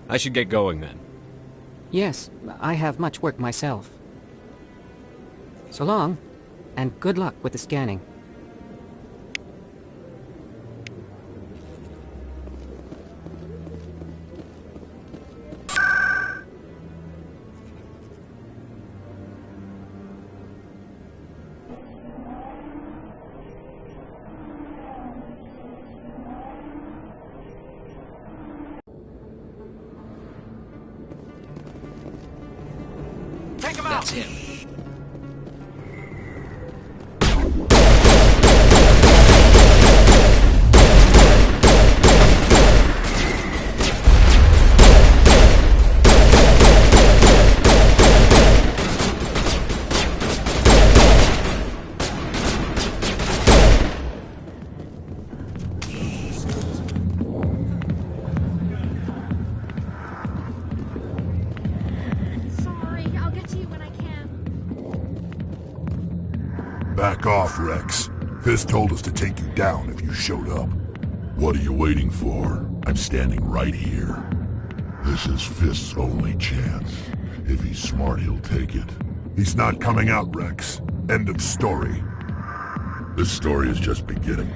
I should get going then. Yes, I have much work myself. So long, and good luck with the scanning. That's him. Back off, Rex. Fisk told us to take you down if you showed up. What are you waiting for? I'm standing right here. This is Fisk's only chance. If he's smart, he'll take it. He's not coming out, Rex. End of story. This story is just beginning.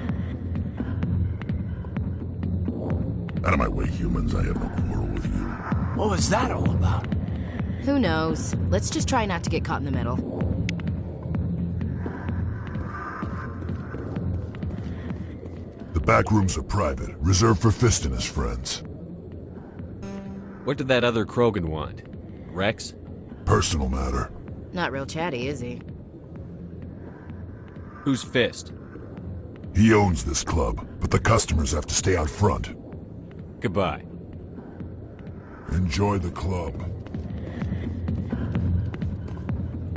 Out of my way, humans. I have no quarrel with you. What was that all about? Who knows? Let's just try not to get caught in the middle. The back rooms are private, reserved for Fist and his friends. What did that other Krogan want? Rex? Personal matter. Not real chatty, is he? Who's Fist? He owns this club, but the customers have to stay out front. Goodbye. Enjoy the club.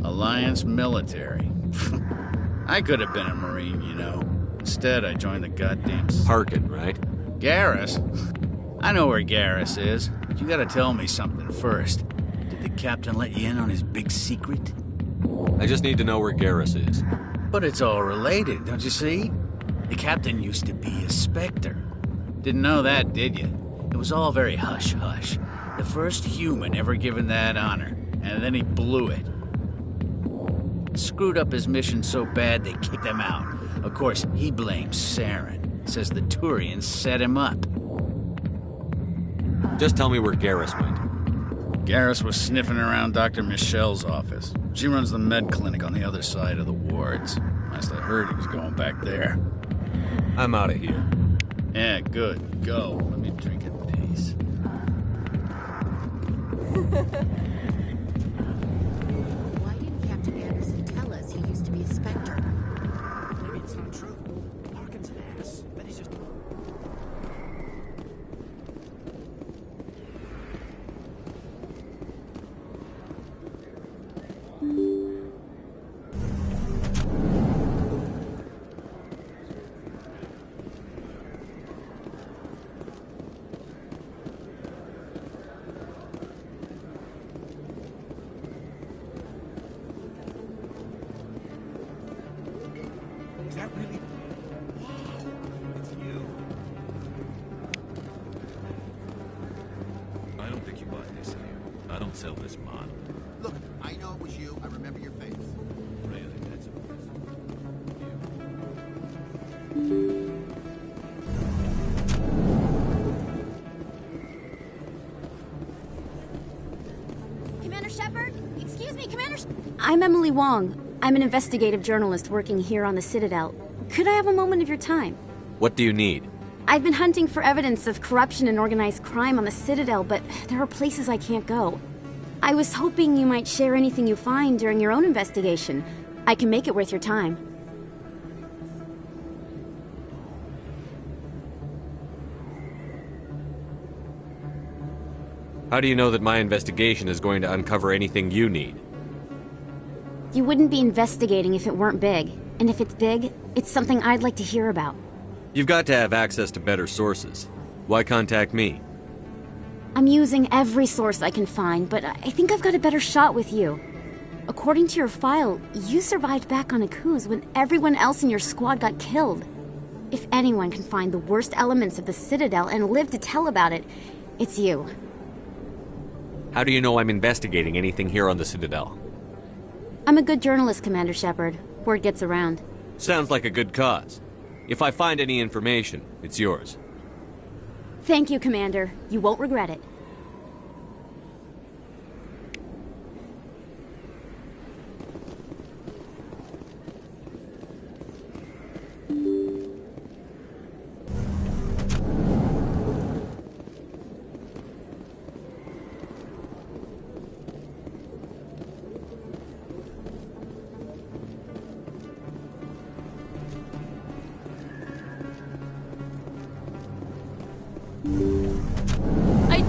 Alliance military. I could have been a Marine, you know. Instead, I joined the goddamn... Harkin, right? Garrus? I know where Garrus is, but you gotta tell me something first. Did the captain let you in on his big secret? I just need to know where Garrus is. But it's all related, don't you see? The captain used to be a Spectre. Didn't know that, did you? It was all very hush-hush. The first human ever given that honor, and then he blew it. Screwed up his mission so bad they kicked him out. Of course, he blames Saren. Says the Turians set him up. Just tell me where Garrus went. Garrus was sniffing around Dr. Michelle's office. She runs the med clinic on the other side of the wards. Last I heard, he was going back there. I'm out of here. Yeah, good. Go. Let me drink in peace. Why didn't Captain Anderson tell us he used to be a Spectre? Maybe it's not true. Harkin's an ass. But he's just... Is that really... Wow, it's you. I don't think you bought this here. I don't sell this mod. Look, I know it was you. I remember your face. Really, that's impressive. Commander Shepard? Excuse me, Commander... I'm Emily Wong. I'm an investigative journalist working here on the Citadel. Could I have a moment of your time? What do you need? I've been hunting for evidence of corruption and organized crime on the Citadel, but there are places I can't go. I was hoping you might share anything you find during your own investigation. I can make it worth your time. How do you know that my investigation is going to uncover anything you need? You wouldn't be investigating if it weren't big. And if it's big, it's something I'd like to hear about. You've got to have access to better sources. Why contact me? I'm using every source I can find, but I think I've got a better shot with you. According to your file, you survived back on Akuz when everyone else in your squad got killed. If anyone can find the worst elements of the Citadel and live to tell about it, it's you. How do you know I'm investigating anything here on the Citadel? I'm a good journalist, Commander Shepard. Word gets around. Sounds like a good cause. If I find any information, it's yours. Thank you, Commander. You won't regret it.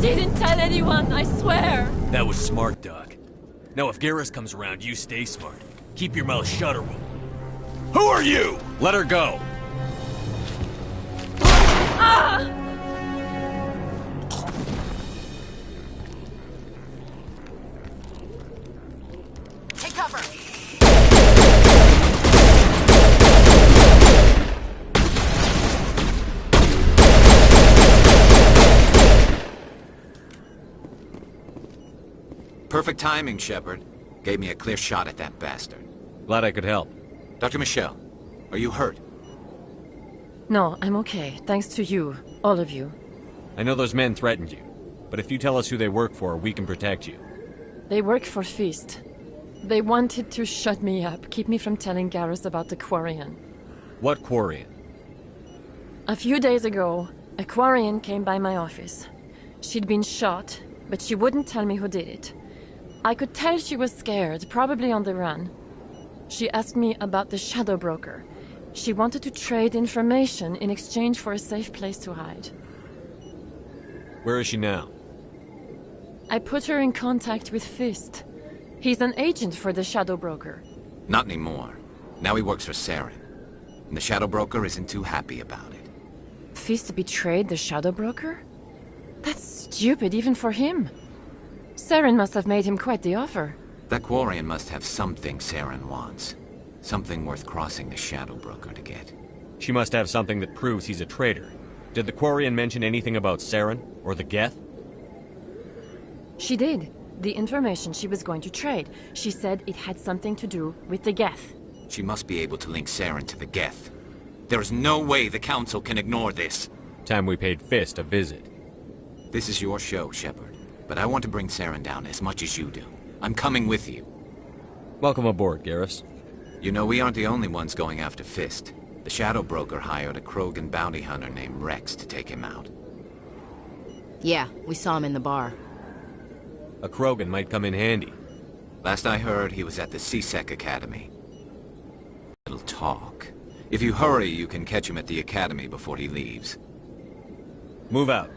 didn't tell anyone, I swear! That was smart, Doc. Now if Garrus comes around, you stay smart. Keep your mouth shut or we'll... Who are you? Let her go! Ah! Take cover! Perfect timing, Shepard. Gave me a clear shot at that bastard. Glad I could help. Dr. Michelle, are you hurt? No, I'm okay. Thanks to you. All of you. I know those men threatened you, but if you tell us who they work for, we can protect you. They work for Fist. They wanted to shut me up, keep me from telling Garrus about the Quarian. What Quarian? A few days ago, a Quarian came by my office. She'd been shot, but she wouldn't tell me who did it. I could tell she was scared, probably on the run. She asked me about the Shadow Broker. She wanted to trade information in exchange for a safe place to hide. Where is she now? I put her in contact with Fist. He's an agent for the Shadow Broker. Not anymore. Now he works for Saren. And the Shadow Broker isn't too happy about it. Fist betrayed the Shadow Broker? That's stupid even for him. Saren must have made him quite the offer. That Quarian must have something Saren wants. Something worth crossing the Shadow Broker to get. She must have something that proves he's a traitor. Did the Quarian mention anything about Saren or the Geth? She did. The information she was going to trade. She said it had something to do with the Geth. She must be able to link Saren to the Geth. There is no way the Council can ignore this. Time we paid Fist a visit. This is your show, Shepard. But I want to bring Saren down as much as you do. I'm coming with you. Welcome aboard, Garrus. You know, we aren't the only ones going after Fist. The Shadow Broker hired a Krogan bounty hunter named Rex to take him out. Yeah, we saw him in the bar. A Krogan might come in handy. Last I heard, he was at the C-Sec Academy. Little talk. If you hurry, you can catch him at the Academy before he leaves. Move out.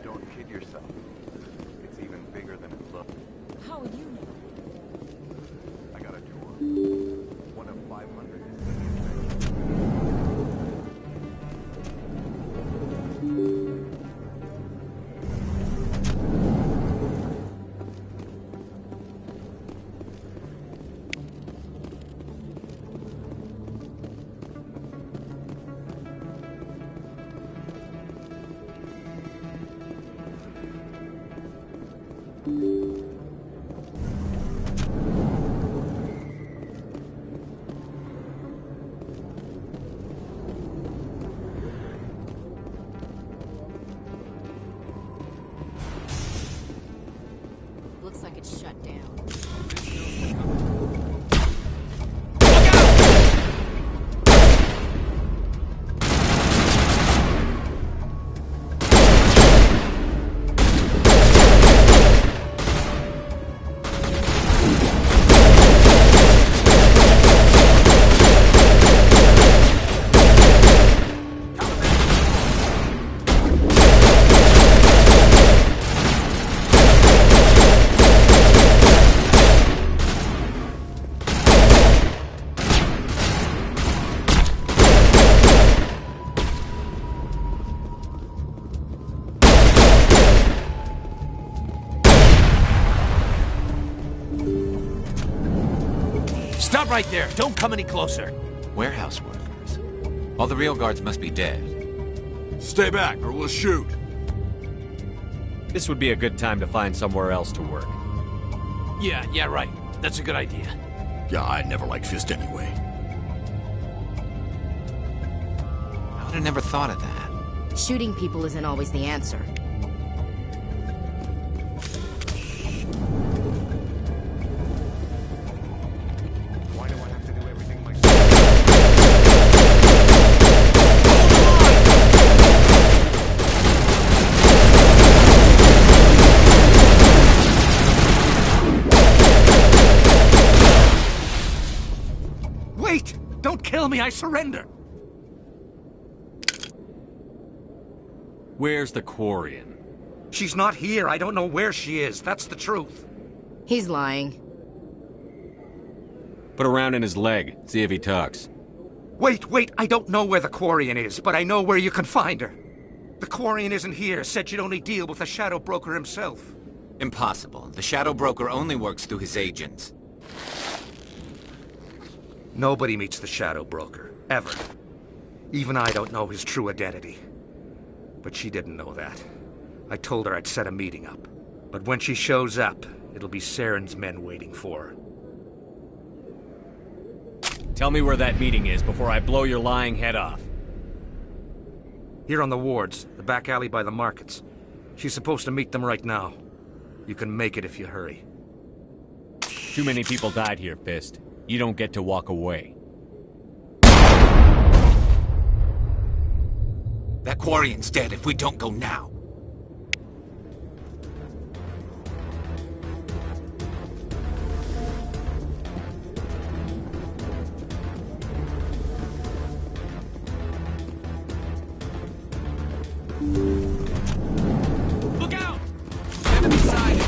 Don't kid yourself. It's even bigger than it looks. How would you know? I got a tour. One of 500 Looks like it's shut down. Stop right there. Don't come any closer. Warehouse workers. All the real guards must be dead. Stay back or we'll shoot. This would be a good time to find somewhere else to work. Yeah, right. That's a good idea. Yeah, I never liked Fist anyway. I would have never thought of that. Shooting people isn't always the answer. kill me, I surrender. Where's the Quarian? She's not here. I don't know where she is. That's the truth. He's lying. Put a round in his leg. See if he talks. Wait. I don't know where the Quarian is, but I know where you can find her. The Quarian isn't here. Said she'd only deal with the Shadow Broker himself. Impossible. The Shadow Broker only works through his agents. Nobody meets the Shadow Broker. Ever. Even I don't know his true identity. But she didn't know that. I told her I'd set a meeting up. But when she shows up, it'll be Saren's men waiting for her. Tell me where that meeting is before I blow your lying head off. Here on the wards, the back alley by the markets. She's supposed to meet them right now. You can make it if you hurry. Too many people died here, Fist. You don't get to walk away. That Quarian's dead if we don't go now. Look out! Enemy sighted!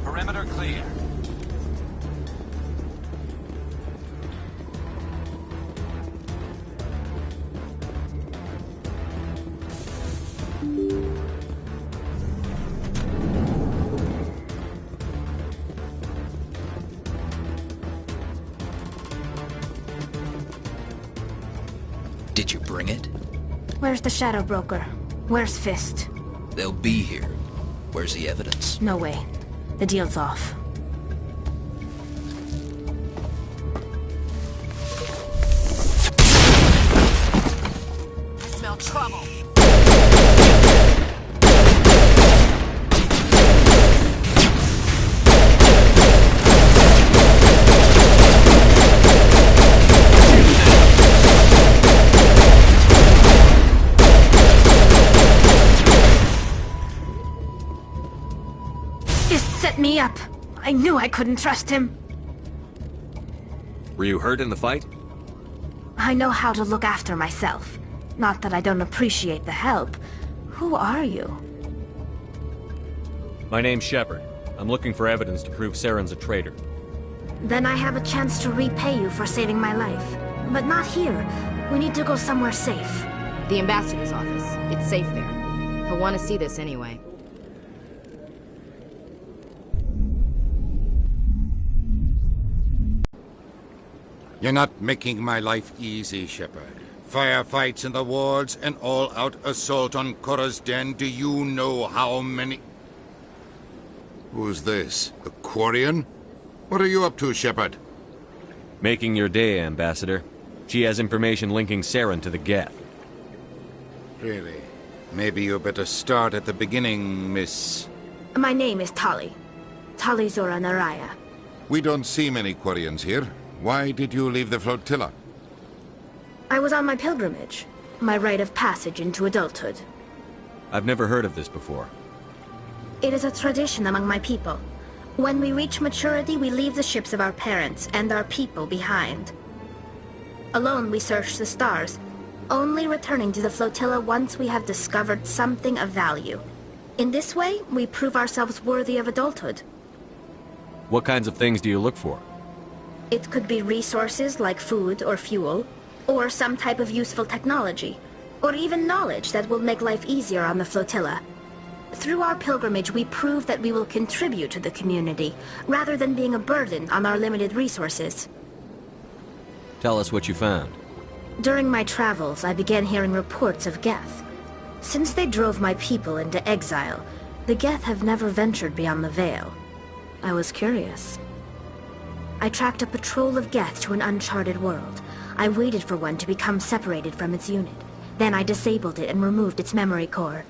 Perimeter clear. Did you bring it? Where's the Shadow Broker? Where's Fist? They'll be here. Where's the evidence? No way. The deal's off. I smell trouble. Set me up. I knew I couldn't trust him. Were you hurt in the fight? I know how to look after myself. Not that I don't appreciate the help. Who are you? My name's Shepard. I'm looking for evidence to prove Saren's a traitor. Then I have a chance to repay you for saving my life. But not here. We need to go somewhere safe. The ambassador's office. It's safe there. He'll want to see this anyway. You're not making my life easy, Shepard. Firefights in the wards, an all-out assault on Korra's den. Do you know how many... Who's this? The Quarian? What are you up to, Shepard? Making your day, Ambassador. She has information linking Saren to the Geth. Really? Maybe you better start at the beginning, Miss... My name is Tali. Tali Zora Naraya. We don't see many Quarians here. Why did you leave the flotilla? I was on my pilgrimage. My rite of passage into adulthood. I've never heard of this before. It is a tradition among my people. When we reach maturity, we leave the ships of our parents and our people behind. Alone, we search the stars, only returning to the flotilla once we have discovered something of value. In this way, we prove ourselves worthy of adulthood. What kinds of things do you look for? It could be resources like food or fuel, or some type of useful technology, or even knowledge that will make life easier on the flotilla. Through our pilgrimage, we prove that we will contribute to the community, rather than being a burden on our limited resources. Tell us what you found. During my travels, I began hearing reports of Geth. Since they drove my people into exile, the Geth have never ventured beyond the Veil. I was curious. I tracked a patrol of Geth to an uncharted world. I waited for one to become separated from its unit. Then I disabled it and removed its memory core.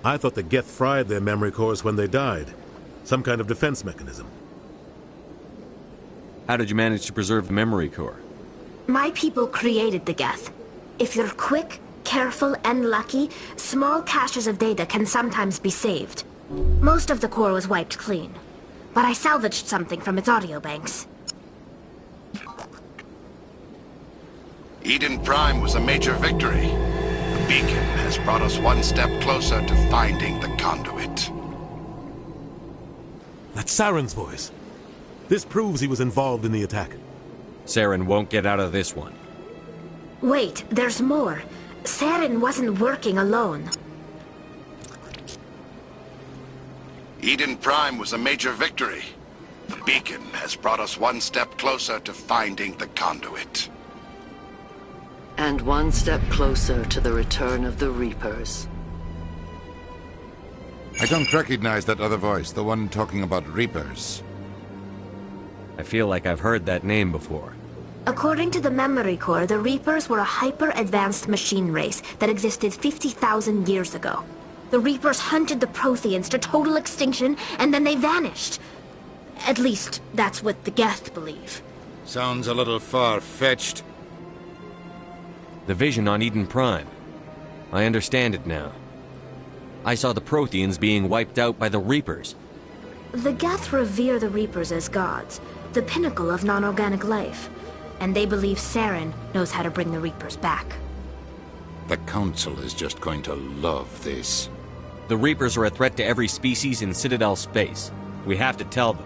I thought the Geth fried their memory cores when they died. Some kind of defense mechanism. How did you manage to preserve the memory core? My people created the Geth. If you're quick, careful, and lucky, small caches of data can sometimes be saved. Most of the core was wiped clean, but I salvaged something from its audio banks. Eden Prime was a major victory. The beacon has brought us one step closer to finding the conduit. That's Saren's voice. This proves he was involved in the attack. Saren won't get out of this one. Wait, there's more. Saren wasn't working alone. Eden Prime was a major victory. The beacon has brought us one step closer to finding the conduit. And one step closer to the return of the Reapers. I don't recognize that other voice, the one talking about Reapers. I feel like I've heard that name before. According to the memory core, the Reapers were a hyper-advanced machine race that existed 50,000 years ago. The Reapers hunted the Protheans to total extinction, and then they vanished. At least, that's what the Geth believe. Sounds a little far-fetched. The vision on Eden Prime. I understand it now. I saw the Protheans being wiped out by the Reapers. The Geth revere the Reapers as gods, the pinnacle of non-organic life. And they believe Saren knows how to bring the Reapers back. The Council is just going to love this. The Reapers are a threat to every species in Citadel space. We have to tell them.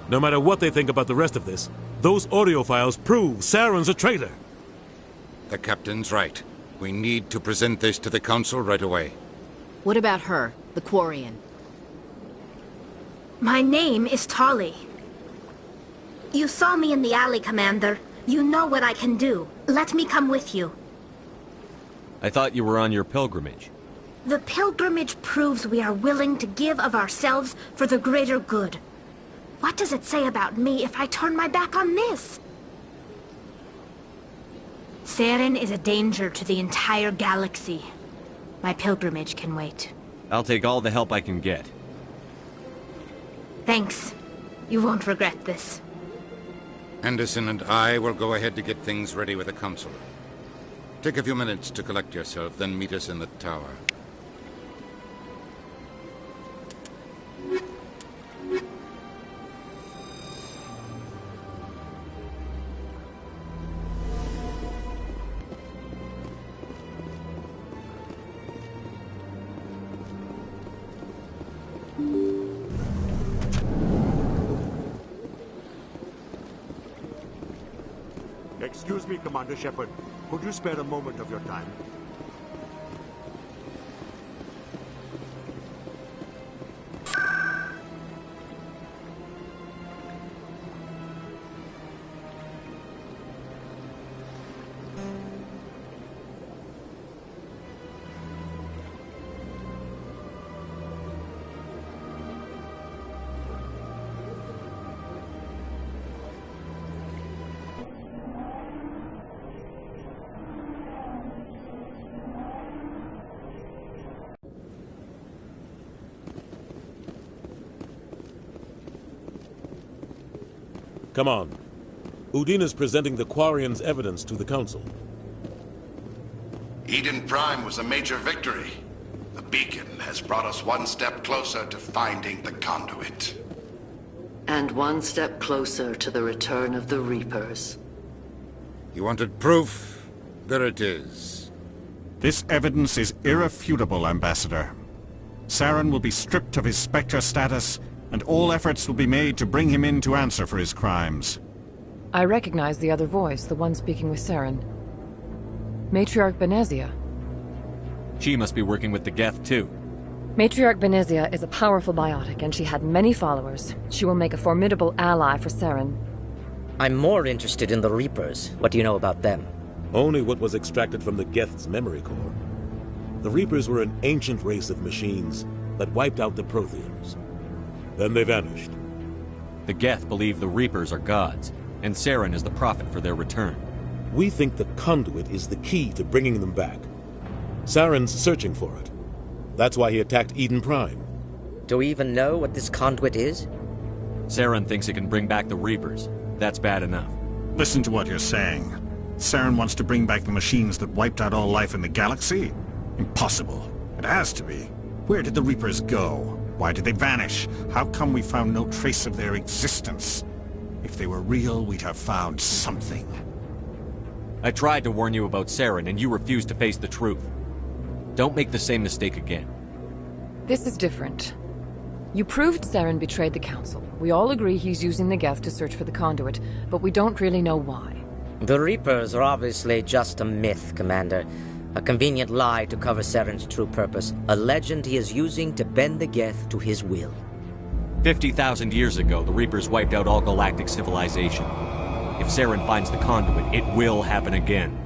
No matter what they think about the rest of this, those audio files prove Saren's a traitor. The Captain's right. We need to present this to the Council right away. What about her, the Quarian? My name is Tali. You saw me in the alley, Commander. You know what I can do. Let me come with you. I thought you were on your pilgrimage. The pilgrimage proves we are willing to give of ourselves for the greater good. What does it say about me if I turn my back on this? Saren is a danger to the entire galaxy. My pilgrimage can wait. I'll take all the help I can get. Thanks. You won't regret this. Anderson and I will go ahead to get things ready with the Council. Take a few minutes to collect yourself, then meet us in the tower. Excuse me, Commander Shepard. Could you spare a moment of your time? Come on. Udina's presenting the Quarian's evidence to the Council. Eden Prime was a major victory. The beacon has brought us one step closer to finding the conduit. And one step closer to the return of the Reapers. You wanted proof? There it is. This evidence is irrefutable, Ambassador. Saren will be stripped of his Spectre status, and all efforts will be made to bring him in to answer for his crimes. I recognize the other voice, the one speaking with Saren. Matriarch Benezia. She must be working with the Geth, too. Matriarch Benezia is a powerful biotic, and she had many followers. She will make a formidable ally for Saren. I'm more interested in the Reapers. What do you know about them? Only what was extracted from the Geth's memory core. The Reapers were an ancient race of machines that wiped out the Protheans. Then they vanished. The Geth believe the Reapers are gods, and Saren is the prophet for their return. We think the conduit is the key to bringing them back. Saren's searching for it. That's why he attacked Eden Prime. Do we even know what this conduit is? Saren thinks it can bring back the Reapers. That's bad enough. Listen to what you're saying. Saren wants to bring back the machines that wiped out all life in the galaxy? Impossible. It has to be. Where did the Reapers go? Why did they vanish? How come we found no trace of their existence? If they were real, we'd have found something. I tried to warn you about Saren, and you refused to face the truth. Don't make the same mistake again. This is different. You proved Saren betrayed the Council. We all agree he's using the Geth to search for the conduit, but we don't really know why. The Reapers are obviously just a myth, Commander. A convenient lie to cover Saren's true purpose. A legend he is using to bend the Geth to his will. 50,000 years ago, the Reapers wiped out all galactic civilization. If Saren finds the conduit, it will happen again.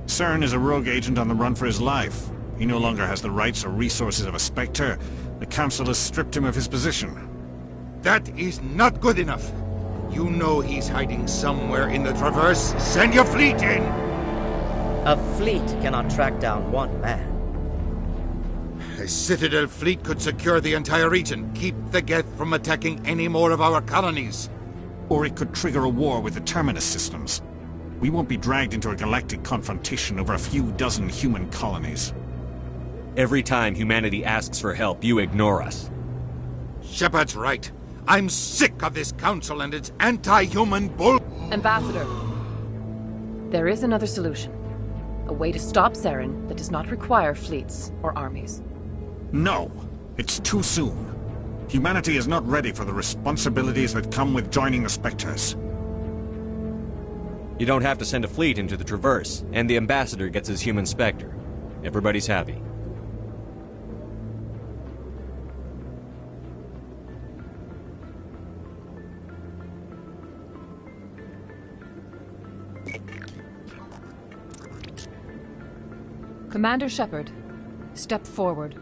Saren is a rogue agent on the run for his life. He no longer has the rights or resources of a Spectre. The Council has stripped him of his position. That is not good enough. You know he's hiding somewhere in the Traverse. Send your fleet in! A fleet cannot track down one man. A Citadel fleet could secure the entire region, keep the Geth from attacking any more of our colonies. Or it could trigger a war with the Terminus systems. We won't be dragged into a galactic confrontation over a few dozen human colonies. Every time humanity asks for help, you ignore us. Shepard's right. I'm sick of this council and its anti-human bull... Ambassador, there is another solution. A way to stop Saren that does not require fleets or armies. No! It's too soon. Humanity is not ready for the responsibilities that come with joining the Spectres. You don't have to send a fleet into the Traverse, and the Ambassador gets his human Spectre. Everybody's happy. Commander Shepard, step forward.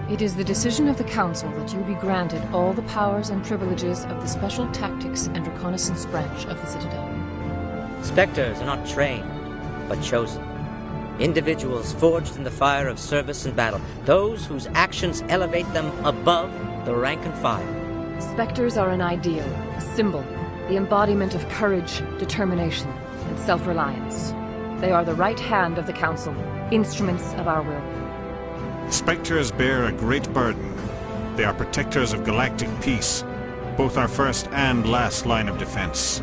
It is the decision of the Council that you be granted all the powers and privileges of the Special Tactics and Reconnaissance Branch of the Citadel. Spectres are not trained, but chosen. Individuals forged in the fire of service and battle. Those whose actions elevate them above the rank and file. Spectres are an ideal, a symbol, the embodiment of courage, determination, and self-reliance. They are the right hand of the Council, instruments of our will. Spectres bear a great burden. They are protectors of galactic peace, both our first and last line of defense.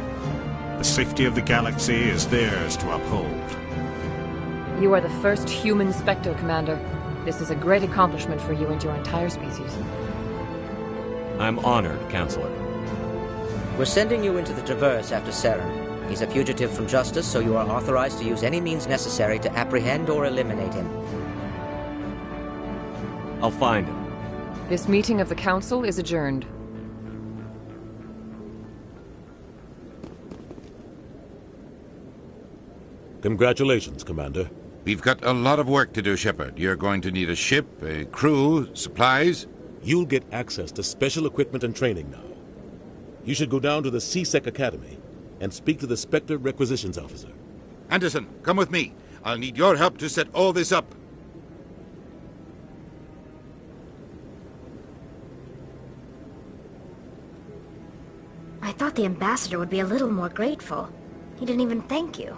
The safety of the galaxy is theirs to uphold. You are the first human Spectre, Commander. This is a great accomplishment for you and your entire species. I'm honored, Counselor. We're sending you into the Traverse after Saren. He's a fugitive from justice, so you are authorized to use any means necessary to apprehend or eliminate him. I'll find him. This meeting of the Council is adjourned. Congratulations, Commander. We've got a lot of work to do, Shepard. You're going to need a ship, a crew, supplies. You'll get access to special equipment and training now. You should go down to the C-Sec Academy and speak to the Spectre Requisitions Officer. Anderson, come with me. I'll need your help to set all this up. I thought the Ambassador would be a little more grateful. He didn't even thank you.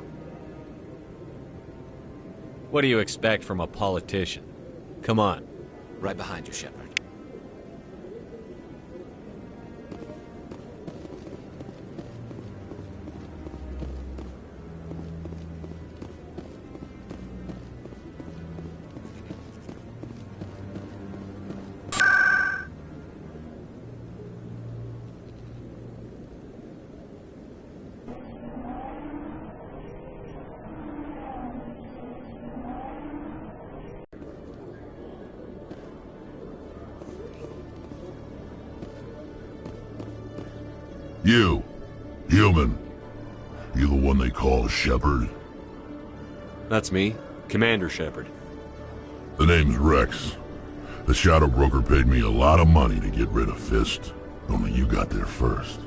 What do you expect from a politician? Come on. Right behind you, Shepard. You, human. You the one they call Shepard? That's me, Commander Shepard. The name's Rex. The Shadow Broker paid me a lot of money to get rid of Fist. Only you got there first.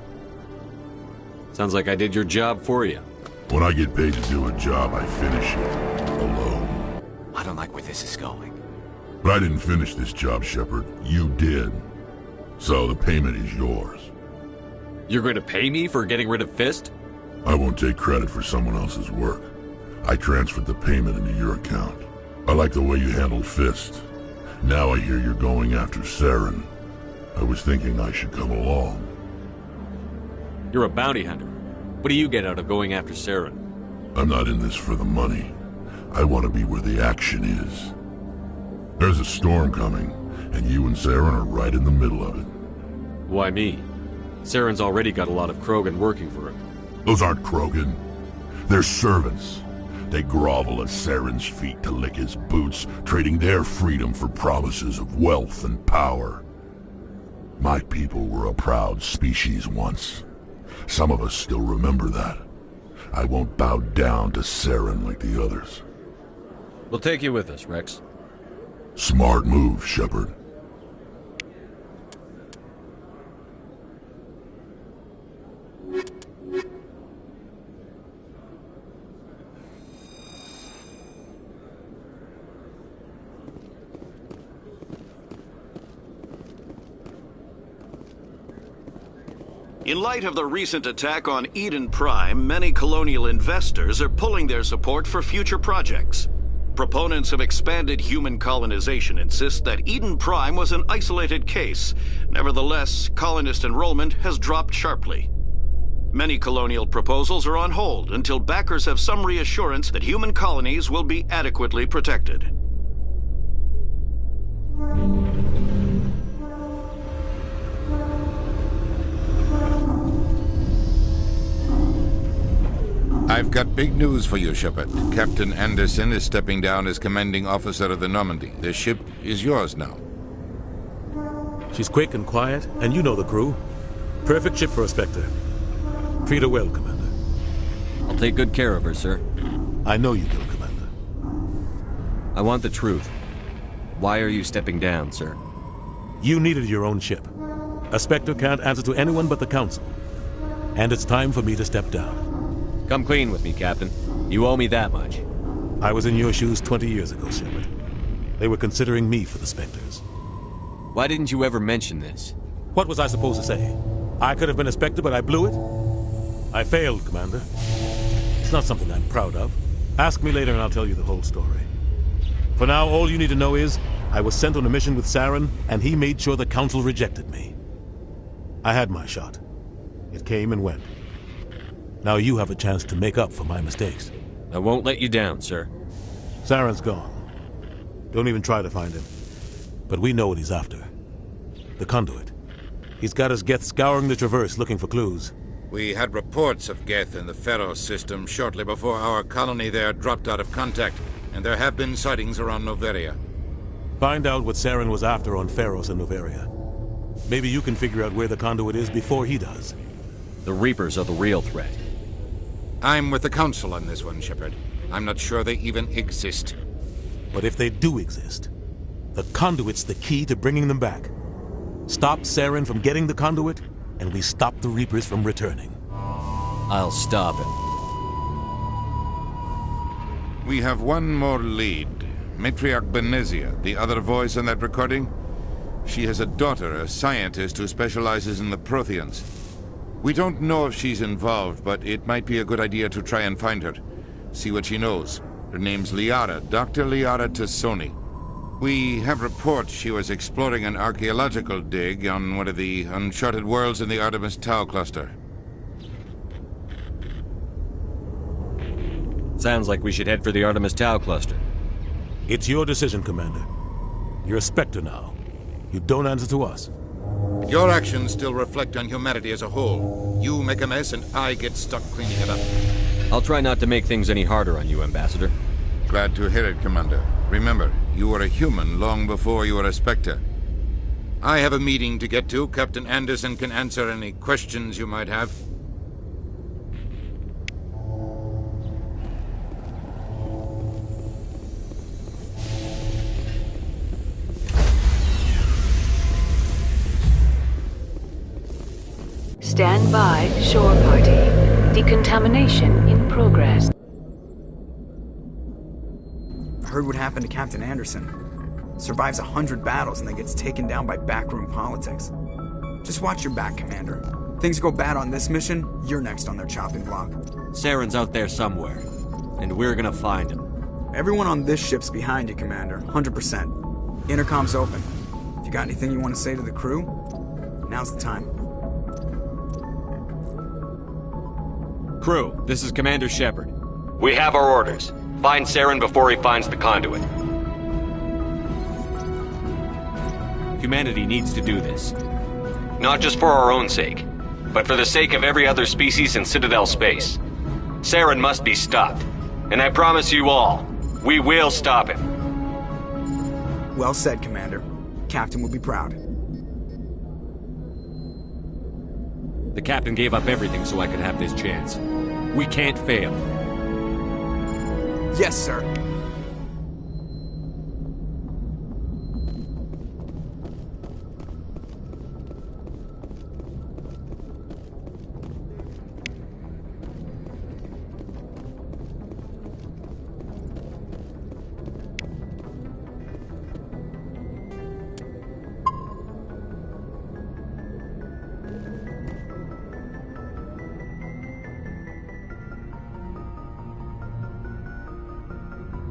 Sounds like I did your job for you. When I get paid to do a job, I finish it. Alone. I don't like where this is going. But I didn't finish this job, Shepard. You did. So the payment is yours. You're going to pay me for getting rid of Fist? I won't take credit for someone else's work. I transferred the payment into your account. I like the way you handled Fist. Now I hear you're going after Saren. I was thinking I should come along. You're a bounty hunter. What do you get out of going after Saren? I'm not in this for the money. I want to be where the action is. There's a storm coming, and you and Saren are right in the middle of it. Why me? Saren's already got a lot of Krogan working for him. Those aren't Krogan. They're servants. They grovel at Saren's feet to lick his boots, trading their freedom for promises of wealth and power. My people were a proud species once. Some of us still remember that. I won't bow down to Saren like the others. We'll take you with us, Rex. Smart move, Shepard. In light of the recent attack on Eden Prime, many colonial investors are pulling their support for future projects. Proponents of expanded human colonization insist that Eden Prime was an isolated case. Nevertheless, colonist enrollment has dropped sharply. Many colonial proposals are on hold until backers have some reassurance that human colonies will be adequately protected. I've got big news for you, Shepard. Captain Anderson is stepping down as commanding officer of the Normandy. The ship is yours now. She's quick and quiet, and you know the crew. Perfect ship for a Spectre. Treat her well, Commander. I'll take good care of her, sir. I know you will, Commander. I want the truth. Why are you stepping down, sir? You needed your own ship. A Spectre can't answer to anyone but the Council. And it's time for me to step down. Come clean with me, Captain. You owe me that much. I was in your shoes 20 years ago, Shepard. They were considering me for the Spectres. Why didn't you ever mention this? What was I supposed to say? I could have been a Spectre, but I blew it? I failed, Commander. It's not something I'm proud of. Ask me later and I'll tell you the whole story. For now, all you need to know is, I was sent on a mission with Saren, and he made sure the Council rejected me. I had my shot. It came and went. Now you have a chance to make up for my mistakes. I won't let you down, sir. Saren's gone. Don't even try to find him. But we know what he's after. The conduit. He's got his Geth scouring the Traverse looking for clues. We had reports of Geth in the Pharos system shortly before our colony there dropped out of contact, and there have been sightings around Noveria. Find out what Saren was after on Pharos and Noveria. Maybe you can figure out where the conduit is before he does. The Reapers are the real threat. I'm with the Council on this one, Shepard. I'm not sure they even exist. But if they do exist, the conduit's the key to bringing them back. Stop Saren from getting the conduit, and we stop the Reapers from returning. I'll stop him. We have one more lead. Matriarch Benezia, the other voice on that recording. She has a daughter, a scientist who specializes in the Protheans. We don't know if she's involved, but it might be a good idea to try and find her. See what she knows. Her name's Liara, Dr. Liara Tassoni. We have reports she was exploring an archaeological dig on one of the uncharted worlds in the Artemis Tau cluster. Sounds like we should head for the Artemis Tau cluster. It's your decision, Commander. You're a Spectre now. You don't answer to us. Your actions still reflect on humanity as a whole. You make a mess and I get stuck cleaning it up. I'll try not to make things any harder on you, Ambassador. Glad to hear it, Commander. Remember, you were a human long before you were a Spectre. I have a meeting to get to. Captain Anderson can answer any questions you might have. Stand by, shore party. Decontamination in progress. Heard what happened to Captain Anderson. Survives 100 battles and then gets taken down by backroom politics. Just watch your back, Commander. Things go bad on this mission, you're next on their chopping block. Saren's out there somewhere, and we're gonna find him. Everyone on this ship's behind you, Commander. 100%. Intercom's open. If you got anything you want to say to the crew, now's the time. Crew, this is Commander Shepard. We have our orders. Find Saren before he finds the conduit. Humanity needs to do this. Not just for our own sake, but for the sake of every other species in Citadel space. Saren must be stopped. And I promise you all, we will stop him. Well said, Commander. Captain will be proud. The captain gave up everything so I could have this chance. We can't fail. Yes, sir.